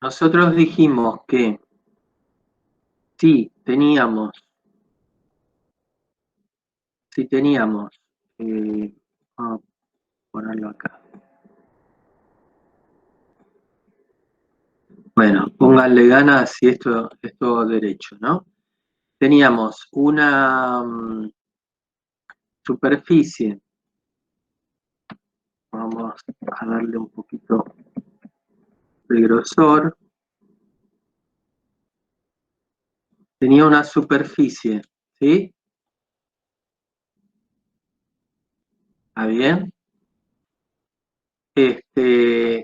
Nosotros dijimos que si teníamos, vamos a ponerlo acá. Bueno, pónganle ganas si esto es todo derecho, ¿no? Teníamos una superficie, vamos a darle un poquito de grosor, tenía una superficie, ¿sí? ¿Está bien?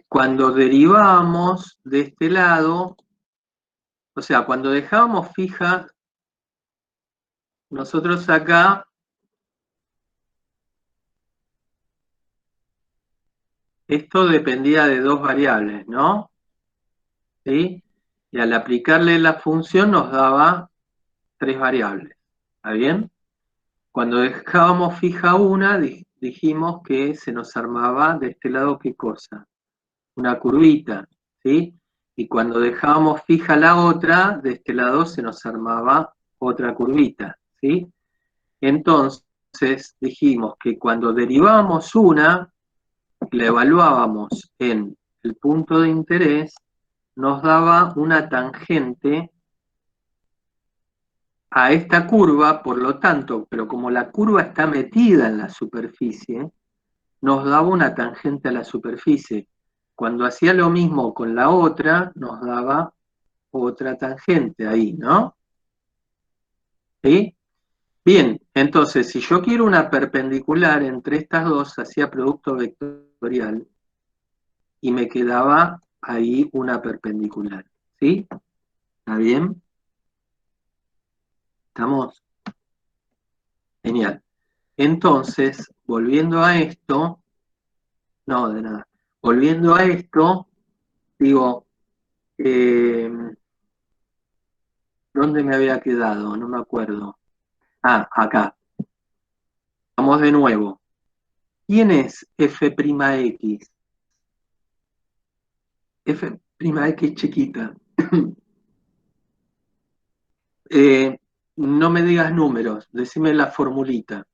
Cuando derivábamos de este lado, o sea, cuando dejábamos fija, nosotros acá, esto dependía de dos variables, ¿no? ¿Sí? Y al aplicarle la función nos daba tres variables, ¿está bien? Cuando dejábamos fija una, dijimos que se nos armaba de este lado, ¿qué cosa? Una curvita, ¿sí? Y cuando dejábamos fija la otra, de este lado se nos armaba otra curvita, ¿sí? Entonces dijimos que cuando derivábamos una, la evaluábamos en el punto de interés, nos daba una tangente a esta curva, por lo tanto, pero como la curva está metida en la superficie, nos daba una tangente a la superficie. Cuando hacía lo mismo con la otra, nos daba otra tangente ahí, ¿no? ¿Sí? Bien, entonces, si yo quiero una perpendicular entre estas dos, hacía producto vectorial y me quedaba ahí una perpendicular, ¿sí? ¿Está bien? ¿Estamos? Genial. Entonces, volviendo a esto, no, de nada. Volviendo a esto, digo, ¿Dónde me había quedado? No me acuerdo. Ah, acá. Vamos de nuevo. ¿Quién es F'X? F'X chiquita. No me digas números, decime la formulita.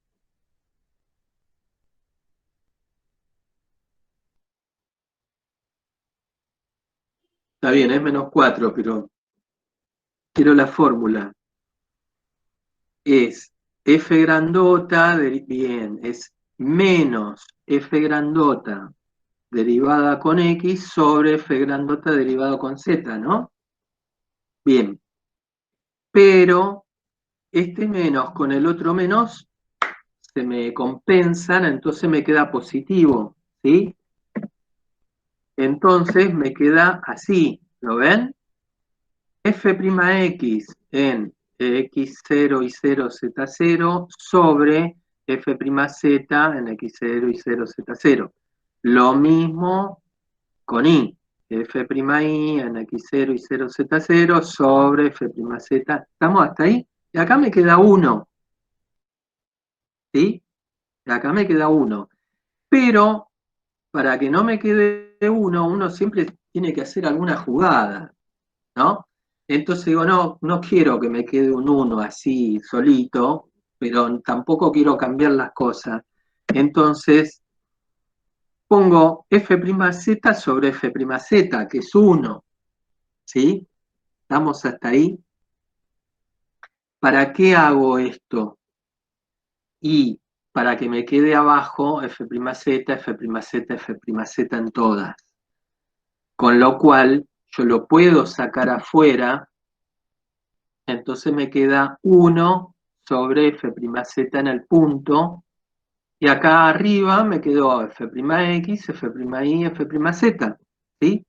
Está bien, es -4, pero quiero la fórmula. Es F grandota, bien, es menos F grandota derivada con X sobre F grandota derivado con Z, ¿no? Bien. Pero este menos con el otro menos se me compensan, entonces me queda positivo, ¿sí? Entonces me queda así, ¿lo ven? F'X en x0 y 0 z0 sobre F'Z en x0 y 0 z0. Lo mismo con I. F'I en x0 y 0 z0 sobre F'Z. ¿Estamos hasta ahí? Y acá me queda 1. ¿Sí? Y acá me queda 1. Pero para que no me quede 1, uno siempre tiene que hacer alguna jugada, ¿no? Entonces digo, no quiero que me quede un 1 así solito, pero tampoco quiero cambiar las cosas. Entonces pongo F'Z sobre F'Z, que es 1, ¿sí? ¿Estamos hasta ahí? ¿Para qué hago esto? Y para que me quede abajo F'Z, F'Z, F'Z en todas. Con lo cual yo lo puedo sacar afuera, entonces me queda 1 sobre F'Z en el punto, y acá arriba me quedó F'X, F'I, F'Z, ¿sí?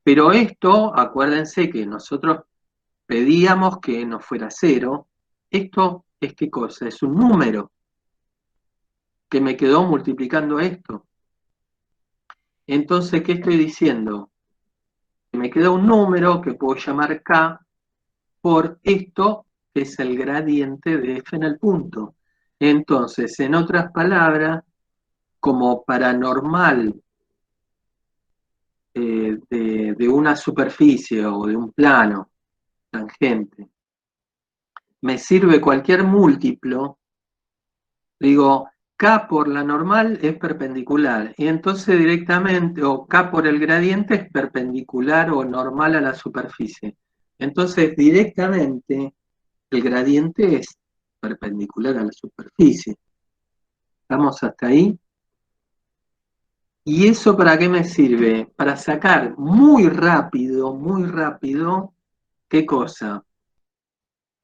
Pero esto, acuérdense que nosotros pedíamos que no fuera 0, esto es ¿qué cosa? Es un número que me quedó multiplicando esto. Entonces, ¿qué estoy diciendo? Que me queda un número que puedo llamar K por esto, que es el gradiente de F en el punto. Entonces, en otras palabras, como paranormal de una superficie o de un plano tangente, me sirve cualquier múltiplo, digo, K por la normal es perpendicular, y entonces directamente, o K por el gradiente es perpendicular o normal a la superficie. Entonces directamente el gradiente es perpendicular a la superficie. ¿Estamos hasta ahí? ¿Y eso para qué me sirve? Para sacar muy rápido, ¿qué cosa?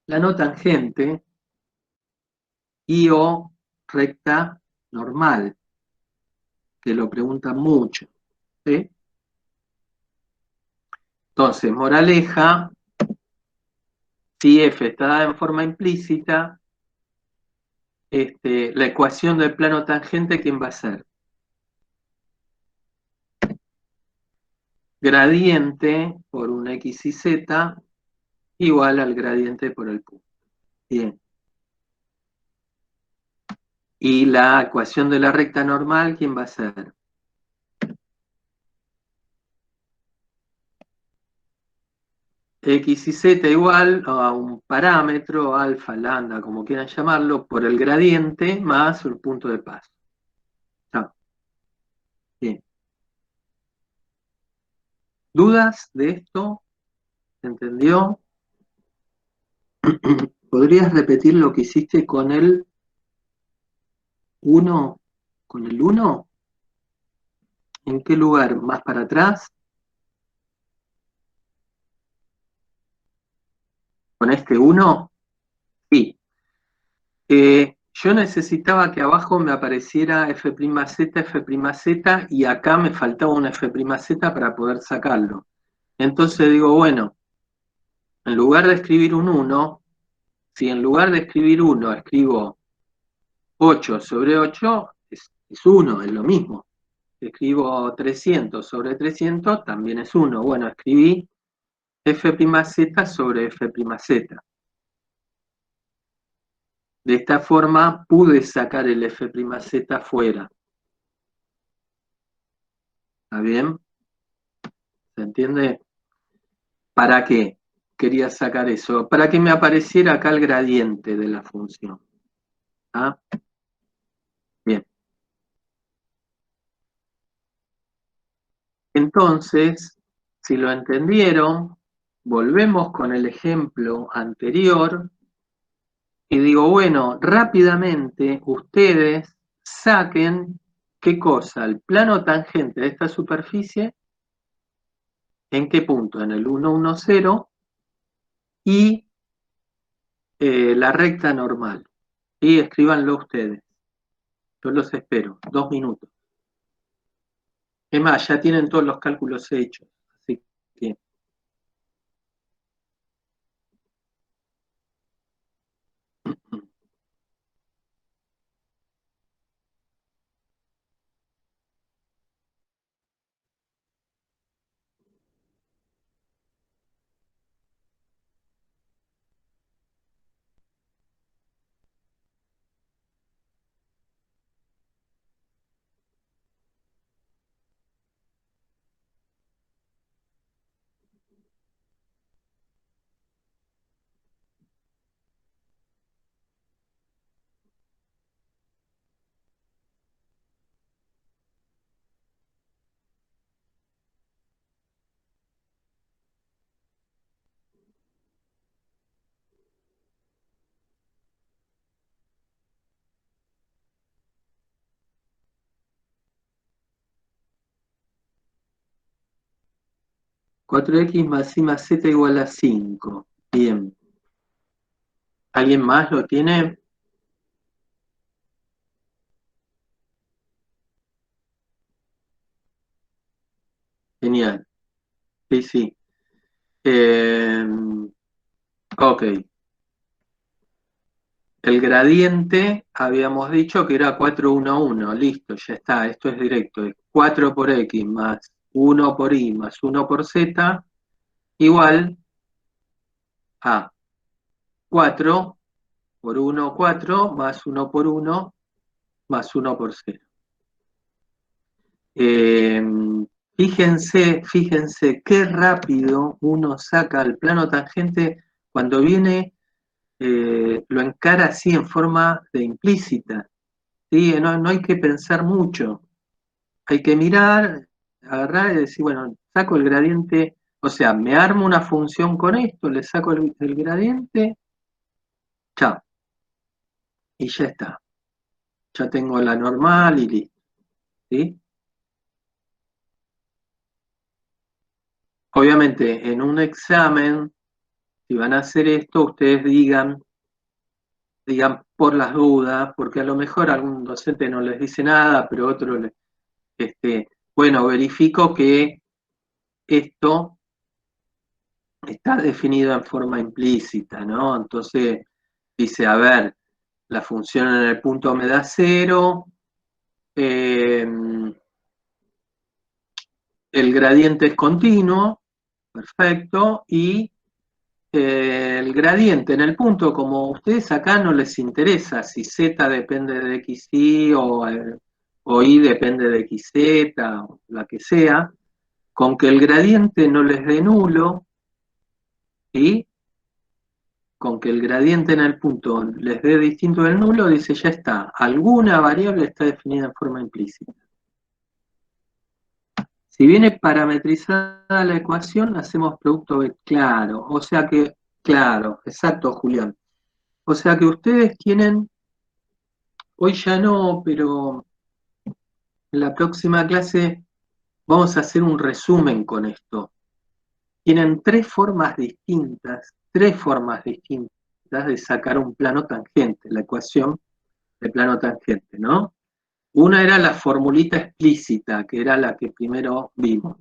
La no tangente y o recta normal, que lo preguntan mucho, ¿sí? Entonces, moraleja, si F está dada en forma implícita, la ecuación del plano tangente, ¿quién va a ser? Gradiente por un X y Z igual al gradiente por el punto. Bien. Y la ecuación de la recta normal, ¿quién va a ser? X y Z igual a un parámetro, alfa, lambda, como quieran llamarlo, por el gradiente más el punto de paso. ¿Está? Bien. ¿Dudas de esto? ¿Se entendió? ¿Podrías repetir lo que hiciste con el 1? ¿Con el 1? ¿En qué lugar? ¿Más para atrás? ¿Con este 1? Sí. Yo necesitaba que abajo me apareciera F'Z, F'Z, y acá me faltaba una F'Z para poder sacarlo. Entonces digo, bueno, en lugar de escribir un 1, si en lugar de escribir 1 escribo 8 sobre 8, es 1, es lo mismo. Si escribo 300 sobre 300, también es 1. Bueno, escribí F'Z sobre F'Z. De esta forma pude sacar el F'Z fuera. ¿Está bien? ¿Se entiende? ¿Para qué quería sacar eso? Para que me apareciera acá el gradiente de la función. ¿Ah? Bien. Entonces, si lo entendieron, volvemos con el ejemplo anterior y digo, bueno, rápidamente ustedes saquen, ¿qué cosa? El plano tangente de esta superficie, ¿en qué punto? En el 1, 1, 0 y la recta normal. Y escríbanlo ustedes. Yo los espero, 2 minutos. Es más, ya tienen todos los cálculos hechos. Así que... ...4x más y más z igual a 5. Bien. ¿Alguien más lo tiene? Genial. Sí, sí. Ok. El gradiente, habíamos dicho que era 4, 1, 1. Listo, ya está. Esto es directo. Es 4 por x más 1 por y más 1 por z igual a 4 por 1, 4 más 1 por 1 más 1 por 0. Fíjense qué rápido uno saca el plano tangente cuando viene, lo encara así en forma de implícita. ¿Sí? No hay que pensar mucho. Hay que mirar, agarrar y decir, bueno, saco el gradiente, o sea, me armo una función con esto, le saco el gradiente, chao. Y ya está. Ya tengo la normal y listo. ¿Sí? Obviamente, en un examen, si van a hacer esto, ustedes digan por las dudas, porque a lo mejor algún docente no les dice nada, pero otro bueno, verifico que esto está definido en forma implícita, ¿no? Entonces dice, a ver, la función en el punto me da 0, el gradiente es continuo, perfecto, y el gradiente en el punto, como ustedes acá no les interesa si z depende de xy o y depende de xz, o la que sea, con que el gradiente no les dé nulo, ¿sí? Con que el gradiente en el punto les dé distinto del nulo, dice ya está, alguna variable está definida en forma implícita. Si viene parametrizada la ecuación, hacemos producto claro, o sea que, claro, exacto, Julián. O sea que ustedes tienen, hoy ya no, pero en la próxima clase vamos a hacer un resumen con esto. Tienen tres formas distintas de sacar un plano tangente, la ecuación de plano tangente, ¿no? Una era la formulita explícita, que era la que primero vimos.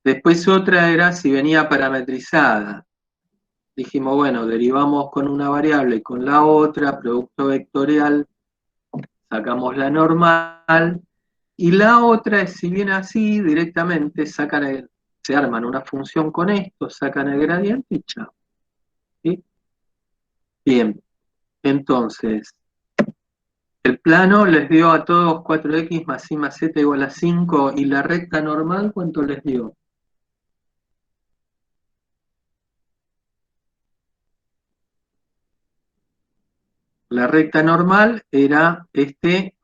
Después otra era si venía parametrizada. Dijimos, bueno, derivamos con una variable y con la otra, producto vectorial, sacamos la normal. Y la otra es, si viene así, directamente se arman una función con esto, sacan el gradiente y chao. ¿Sí? Bien, entonces, el plano les dio a todos 4x más y más z igual a 5, y la recta normal, ¿cuánto les dio? La recta normal era,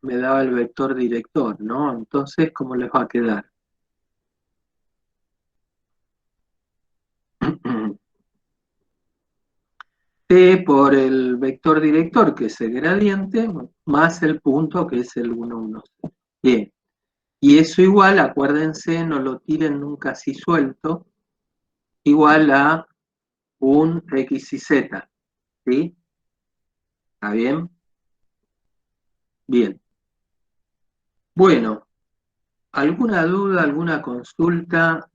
me daba el vector director, ¿no? Entonces, ¿cómo les va a quedar? T por el vector director, que es el gradiente, más el punto, que es el 1, 1. Bien. Y eso igual, acuérdense, no lo tiren nunca así suelto, igual a un x y z. ¿Sí? ¿Está bien? Bien. Bueno, ¿alguna duda, alguna consulta